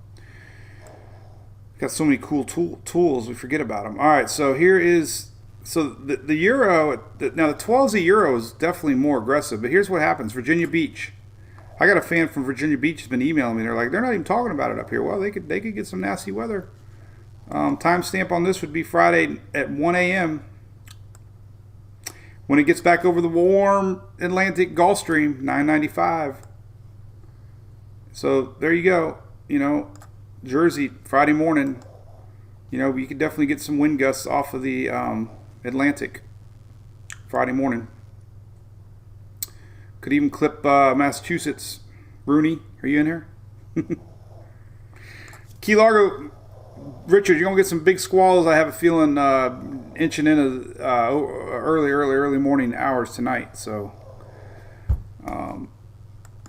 Got so many cool tools, we forget about them. All right, so here is the Euro. Now the 12Z Euro is definitely more aggressive, but here's what happens. Virginia Beach. I got a fan from Virginia Beach has been emailing me. They're like, they're not even talking about it up here. Well, they could get some nasty weather. Timestamp on this would be Friday at 1 a.m. When it gets back over the warm Atlantic Gulf Stream, 995. So there you go. Jersey, Friday morning. You could definitely get some wind gusts off of the Atlantic Friday morning. Could even clip Massachusetts. Rooney, are you in here? Key Largo, Richard, you're going to get some big squalls. I have a feeling inching in early morning hours tonight. So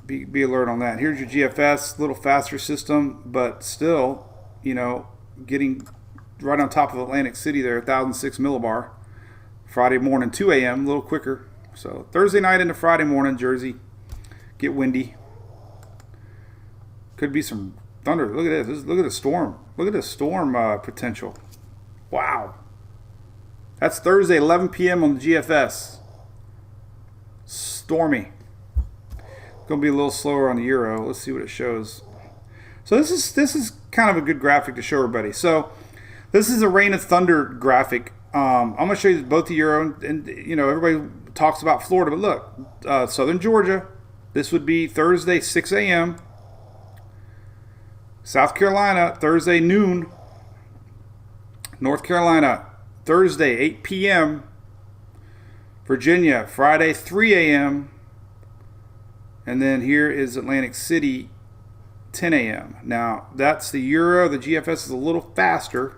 be alert on that. Here's your GFS, a little faster system, but still, getting right on top of Atlantic City there, 1,006 millibar. Friday morning, 2 a.m., a little quicker. So Thursday night into Friday morning, Jersey, get windy. Could be some thunder. Look at this. Look at the storm. Look at the storm potential. Wow. That's Thursday, 11 p.m. on the GFS. Stormy. Going to be a little slower on the euro. Let's see what it shows. So this is kind of a good graphic to show everybody. So this is a rain and thunder graphic. I'm going to show you both the euro and everybody talks about Florida, but look, southern Georgia. This would be Thursday 6 a.m. South Carolina Thursday noon. North Carolina Thursday 8 p.m. Virginia Friday 3 a.m. And then here is Atlantic City, 10 a.m. Now, that's the euro. The GFS is a little faster.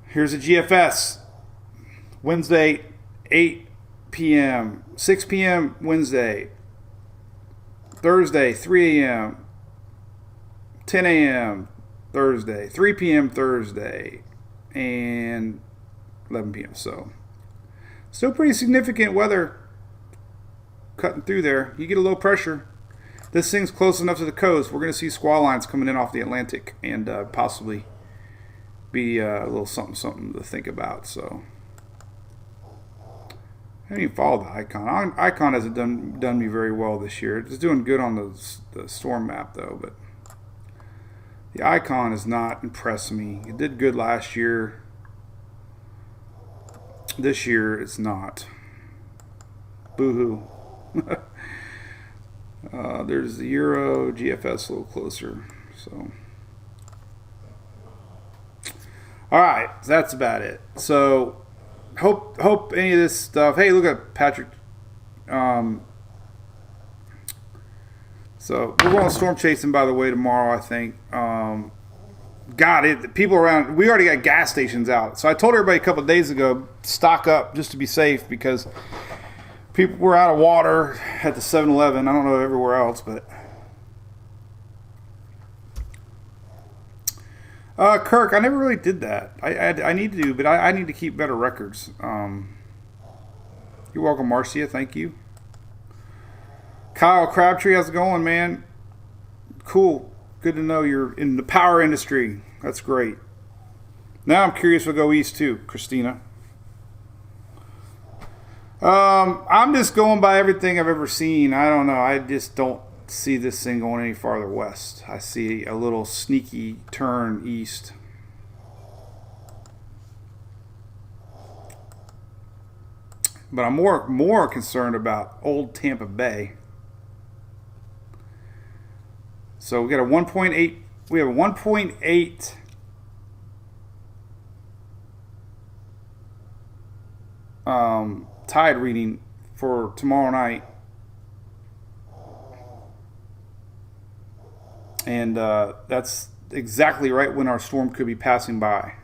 Here's the GFS. Wednesday, 8 p.m. 6 p.m. Wednesday. Thursday, 3 a.m. 10 a.m. Thursday. 3 p.m. Thursday. And 11 p.m. So, still pretty significant weather cutting through there. You get a low pressure. This thing's close enough to the coast. We're going to see squall lines coming in off the Atlantic and possibly be a little something to think about. So I haven't even followed the icon. Icon hasn't done me very well this year. It's doing good on the storm map though, but the icon has not impressed me. It did good last year. This year it's not. Boo-hoo. There's the euro GFS a little closer. So, all right, so that's about it. So, hope any of this stuff. Hey, look at Patrick. So we're going storm chasing, by the way, tomorrow. I think. People around. We already got gas stations out. So I told everybody a couple of days ago, stock up just to be safe because people were out of water at the 7-Eleven. I don't know everywhere else, but Kirk, I never really did that. I need to do, but I need to keep better records. You're welcome, Marcia. Thank you. Kyle Crabtree, how's it going, man? Cool. Good to know you're in the power industry. That's great. Now I'm curious. We'll go east too, Christina. I'm just going by everything I've ever seen. I don't know. I just don't see this thing going any farther west. I see a little sneaky turn east. But I'm more concerned about old Tampa Bay. So we got a 1.8. We have a 1.8 tide reading for tomorrow night, and that's exactly right when our storm could be passing by.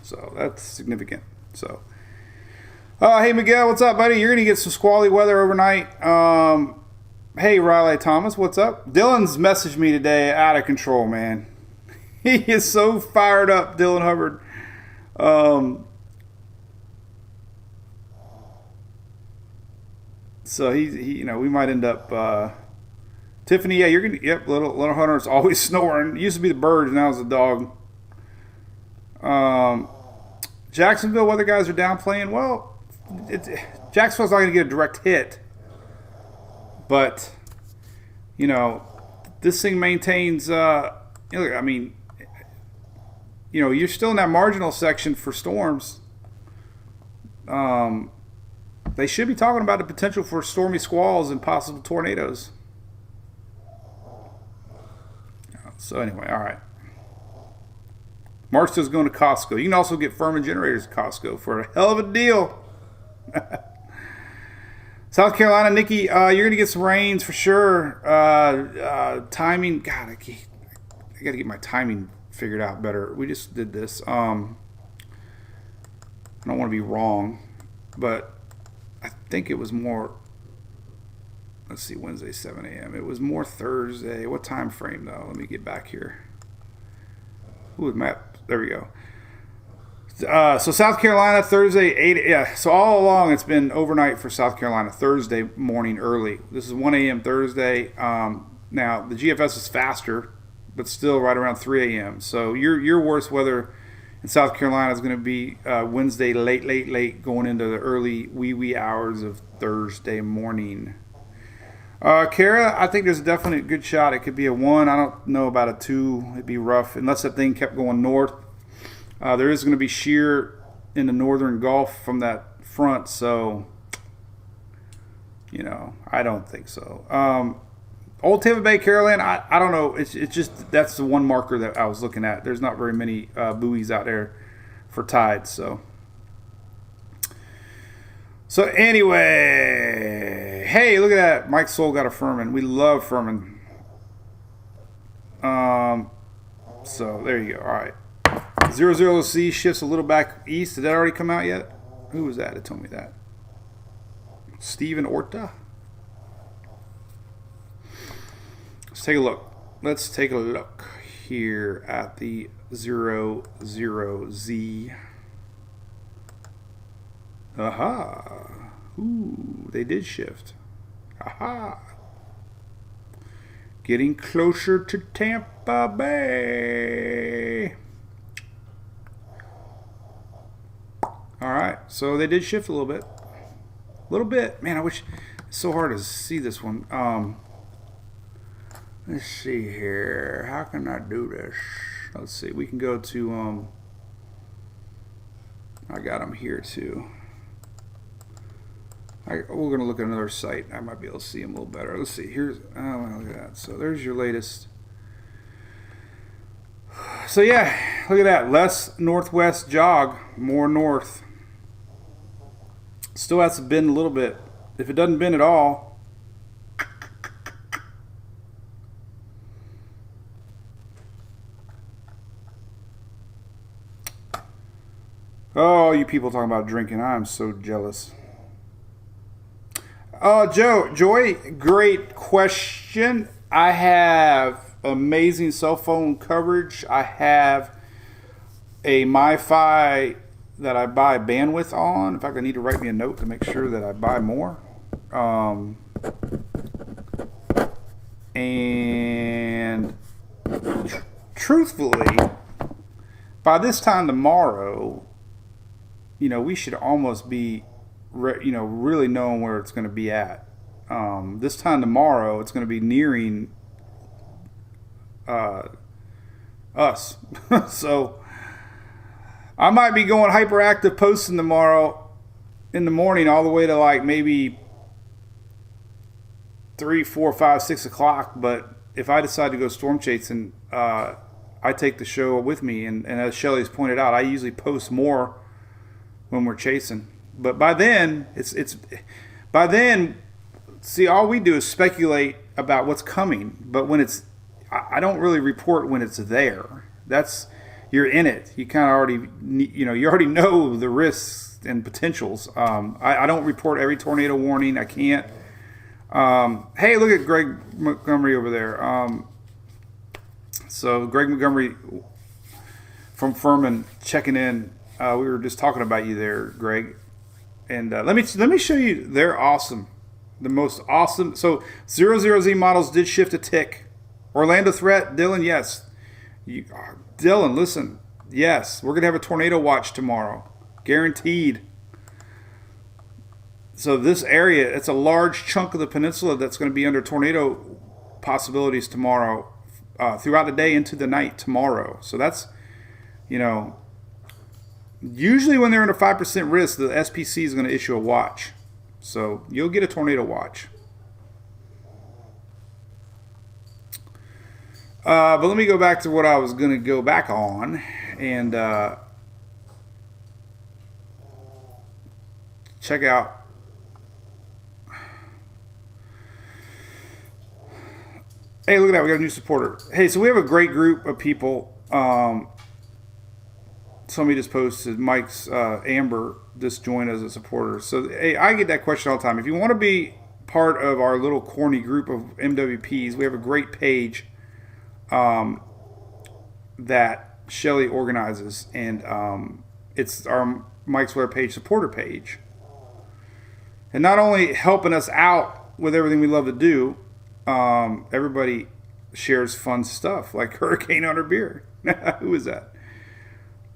So that's significant. So, hey Miguel, what's up, buddy? You're gonna get some squally weather overnight. Hey Riley Thomas, what's up? Dylan's messaged me today, out of control, man. He is so fired up, Dylan Hubbard. So he we might end up. Tiffany, yeah, you're gonna. Yep, little Hunter's always snoring. It used to be the birds, now it's the dog. Jacksonville weather guys are downplaying. Well, Jacksonville's not gonna get a direct hit, but this thing maintains. I mean, you're still in that marginal section for storms. They should be talking about the potential for stormy squalls and possible tornadoes. So anyway, all right. Mark's going to Costco. You can also get Furman generators at Costco for a hell of a deal. South Carolina, Nikki, you're going to get some rains for sure. Timing, God, I got to get my timing figured out better. We just did this. I don't want to be wrong, but I think it was more, let's see, Wednesday, 7 a.m. It was more Thursday. What time frame, though? Let me get back here. Ooh, map. There we go. So South Carolina, Thursday, 8. Yeah, so all along it's been overnight for South Carolina. Thursday morning early. This is 1 a.m. Thursday. Now, the GFS is faster, but still right around 3 a.m. So your worst weather in South Carolina is going to be Wednesday late, going into the early wee hours of Thursday morning. Kara, I think there's a definite good shot. It could be a 1. I don't know about a 2. It'd be rough unless that thing kept going north. There is going to be shear in the northern Gulf from that front, so I don't think so. Old Tampa Bay, Carolyn, I don't know. It's just that's the one marker that I was looking at. There's not very many buoys out there for tides. So anyway, hey, look at that. Mike Soul got a Furman. We love Furman. So there you go. All right. 00C shifts a little back east. Did that already come out yet? Who was that told me that? Steven Orta? Let's take a look here at the 00Z. Aha. Ooh, they did shift. Aha. Getting closer to Tampa Bay. All right, so they did shift a little bit. Man, I wish it's so hard to see this one. Let's see here. How can I do this? Let's see. We can go to I got them here too. We're going to look at another site. I might be able to see them a little better. Let's see. Here's look at that. So there's your latest. So yeah, look at that. Less northwest jog, more north. Still has to bend a little bit. If it doesn't bend at all, oh, you people talking about drinking. I'm so jealous. Joy, great question. I have amazing cell phone coverage. I have a MiFi that I buy bandwidth on. In fact, I need to write me a note to make sure that I buy more. And truthfully, by this time tomorrow, we should almost be, really knowing where it's going to be at. This time tomorrow, it's going to be nearing us. So I might be going hyperactive posting tomorrow in the morning all the way to like maybe 3, 4, 5, 6 o'clock. But if I decide to go storm chasing, I take the show with me. And as Shelly's pointed out, I usually post more when we're chasing. But by then, see, all we do is speculate about what's coming. But when I don't really report when it's there. You're in it. You kind of already, you already know the risks and potentials. I don't report every tornado warning. I can't. Hey, look at Greg Montgomery over there. So Greg Montgomery from Furman checking in. We were just talking about you there, Greg. And let me show you. They're awesome. The most awesome. So 00Z models did shift a tick. Orlando threat, Dylan, yes. Dylan, listen. Yes, we're going to have a tornado watch tomorrow. Guaranteed. So this area, it's a large chunk of the peninsula that's going to be under tornado possibilities tomorrow, throughout the day into the night tomorrow. So that's, usually when they're under 5% risk, the SPC is going to issue a watch. So you'll get a tornado watch. But let me go back to what I was going to go back on and check out. Hey, look at that. We got a new supporter. Hey, so we have a great group of people. Somebody just posted, Mike's Amber just joined as a supporter. So, hey, I get that question all the time. If you want to be part of our little corny group of MWPs, we have a great page that Shelly organizes, and it's our Mike's Wear page supporter page. And not only helping us out with everything we love to do, everybody shares fun stuff like Hurricane Hunter beer. Who is that?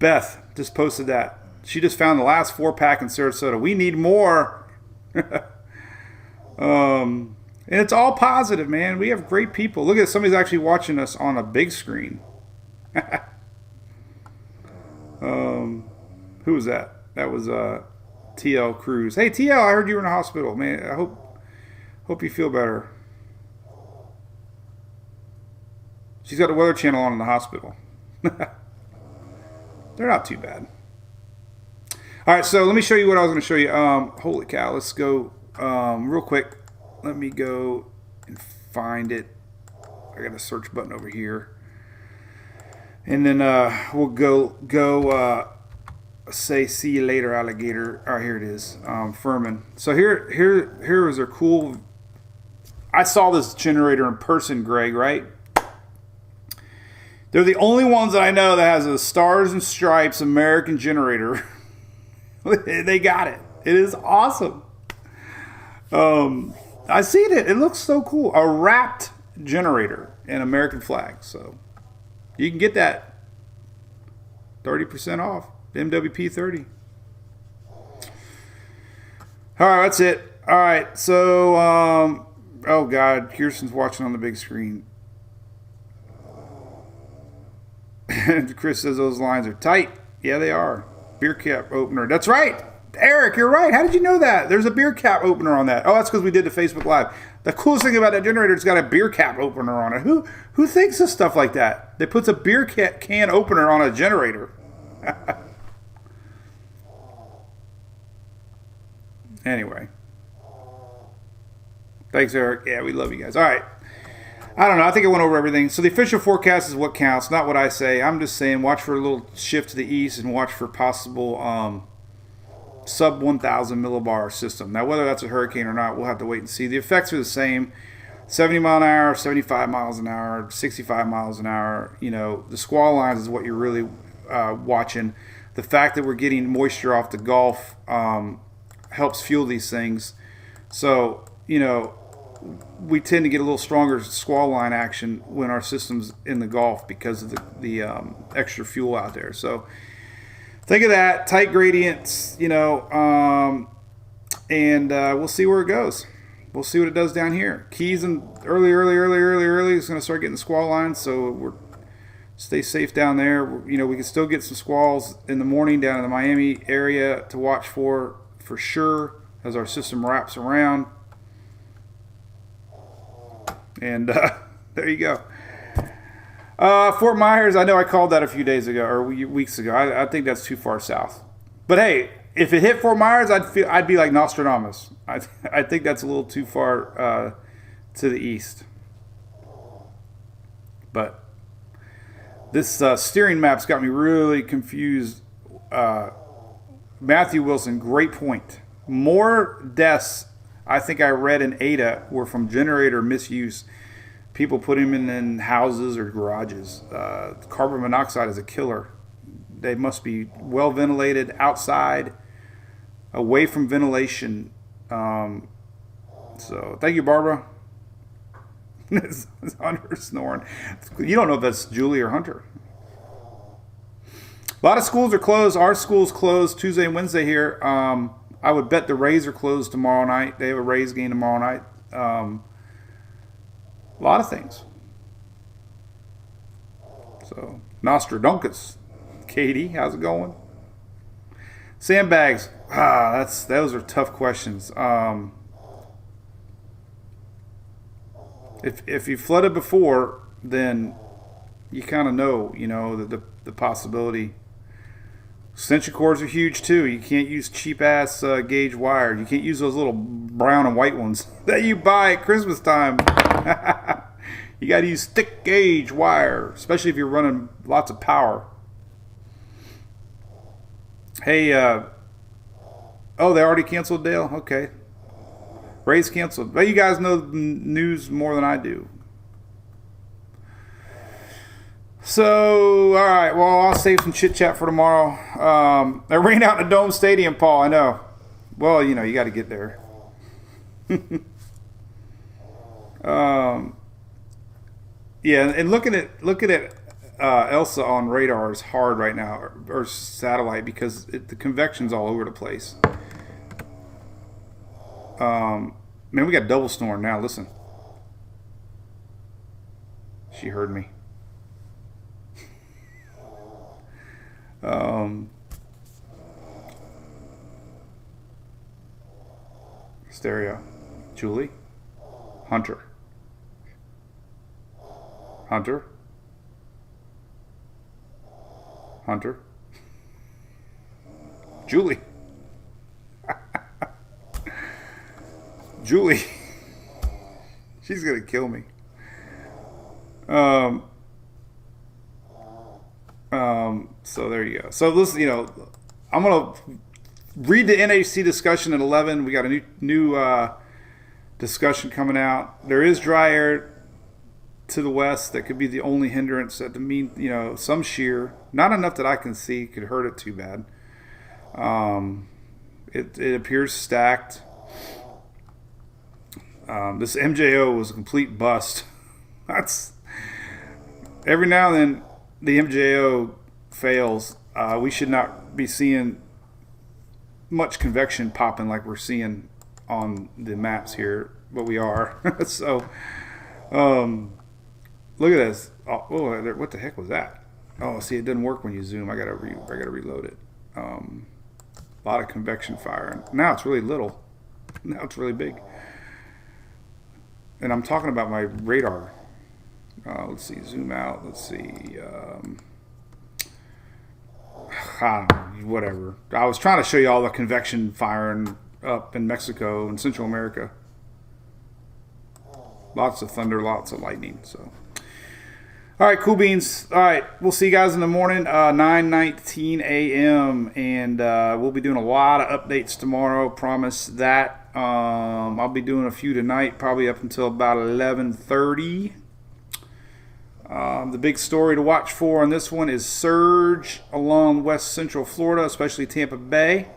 Beth just posted that. She just found the last 4-pack in Sarasota. We need more. And it's all positive, man. We have great people. Look at somebody's actually watching us on a big screen. Who was that? That was TL Cruz. Hey TL, I heard you were in the hospital, man. I hope you feel better. She's got a Weather Channel on in the hospital. They're not too bad. All right, so let me show you what I was going to show you. Holy cow, let's go real quick. Let me go and find it. I got a search button over here. And then we'll go say see you later, alligator. All right, here it is. Furman. So here is a cool. I saw this generator in person, Greg, right? They're the only ones that I know that has a Stars and Stripes American generator. They got it. It is awesome. I seen it. It looks so cool. A wrapped generator and American flag. So you can get that 30% off. MWP 30. All right, that's it. All right, so oh God, Kirsten's watching on the big screen. Chris says those lines are tight. Yeah, they are. Beer cap opener. That's right. Eric, you're right. How did you know that? There's a beer cap opener on that. Oh, that's because we did the Facebook Live. The coolest thing about that generator, it's got a beer cap opener on it. Who thinks of stuff like that? That puts a beer can opener on a generator. Anyway. Thanks, Eric. Yeah, we love you guys. All right. I don't know. I think I went over everything. So the official forecast is what counts, not what I say. I'm just saying watch for a little shift to the east and watch for possible sub 1,000 millibar system. Now, whether that's a hurricane or not, we'll have to wait and see. The effects are the same. 70 mile an hour, 75 miles an hour, 65 miles an hour. You know, the squall lines is what you're really watching. The fact that we're getting moisture off the Gulf helps fuel these things. So, you know, we tend to get a little stronger squall line action when our system's in the Gulf because of the extra fuel out there. So think of that, tight gradients, you know, and we'll see where it goes. We'll see what it does down here. Keys and early is going to start getting squall lines, so we're stay safe down there. You know, we can still get some squalls in the morning down in the Miami area to watch for sure as our system wraps around. And there you go. Fort Myers, I know I called that a few days ago or weeks ago. I think that's too far south. But hey, if it hit Fort Myers, I'd be like Nostradamus. I think that's a little too far to the east. But this steering map's got me really confused. Matthew Wilson, great point. More deaths, I think I read in Ada, were from generator misuse. People put them in houses or garages. Carbon monoxide is a killer. They must be well ventilated outside, away from ventilation. So thank you, Barbara. It's Hunter snoring. You don't know if that's Julie or Hunter. A lot of schools are closed. Our school's closed Tuesday and Wednesday here. I would bet the Rays are closed tomorrow night. They have a Rays game tomorrow night. A lot of things. So, Nostradamus. Katie, how's it going? Sandbags. Those are tough questions. If you flooded before, then you kind of know, the possibility. Extension cords are huge too. You can't use cheap ass gauge wire. You can't use those little brown and white ones that you buy at Christmas time. You got to use thick gauge wire, especially if you're running lots of power. Hey, they already canceled, Dale? Okay. Rays canceled. Well, you guys know the news more than I do. So, all right. Well, I'll save some chit chat for tomorrow. It rained out in the Dome Stadium, Paul. I know. Well, you got to get there. Yeah, and looking at Elsa on radar is hard right now, or satellite, because the convection's all over the place. Man, we got double snoring now. Listen. She heard me. Stereo. Julie. Hunter. Hunter. Hunter. Julie. Julie. She's gonna kill me. So there you go. So listen, I'm gonna read the NHC discussion at 11. We got a new discussion coming out. There is dry air to the west that could be the only hindrance at the mean, some shear. Not enough that I can see could hurt it too bad. It appears stacked. This MJO was a complete bust. That's every now and then the MJO fails. We should not be seeing much convection popping like we're seeing on the maps here, but we are. So, look at this. Oh, what the heck was that? Oh, see, it didn't work when you zoom. I gotta reload it. A lot of convection fire. Now it's really little. Now it's really big. And I'm talking about my radar. Let's see, zoom out. Let's see. I don't know, whatever. I was trying to show you all the convection firing up in Mexico and Central America. Lots of thunder, lots of lightning. So, all right, cool beans. All right, we'll see you guys in the morning, 9:19 a.m. And we'll be doing a lot of updates tomorrow. Promise that. I'll be doing a few tonight, probably up until about 11:30. The big story to watch for on this one is surge along west central Florida, especially Tampa Bay.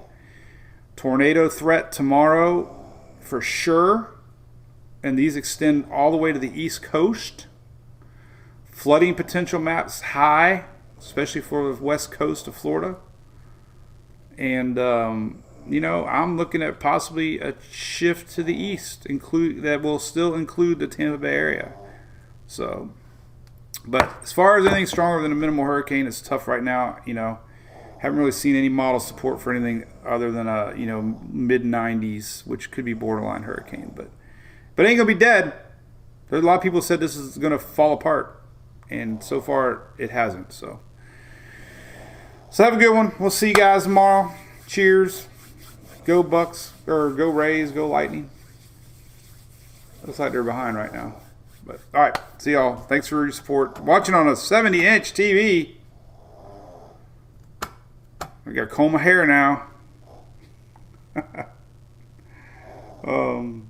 Tornado threat tomorrow for sure. And these extend all the way to the East Coast. Flooding potential maps high, especially for the west coast of Florida. And, I'm looking at possibly a shift to the east that will still include the Tampa Bay area. So, but as far as anything stronger than a minimal hurricane, it's tough right now. Haven't really seen any model support for anything other than a mid-90s, which could be borderline hurricane. But it ain't gonna be dead. There's a lot of people said this is gonna fall apart, and so far it hasn't. So have a good one. We'll see you guys tomorrow. Cheers. Go Bucks, or go Rays, go Lightning. Looks like they're behind right now. But all right, see y'all. Thanks for your support. Watching on a 70-inch TV. I got to comb my hair now. All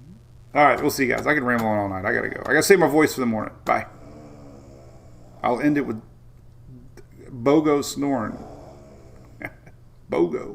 right, we'll see you guys. I can ramble on all night. I gotta go. I gotta save my voice for the morning. Bye. I'll end it with BOGO snoring. BOGO.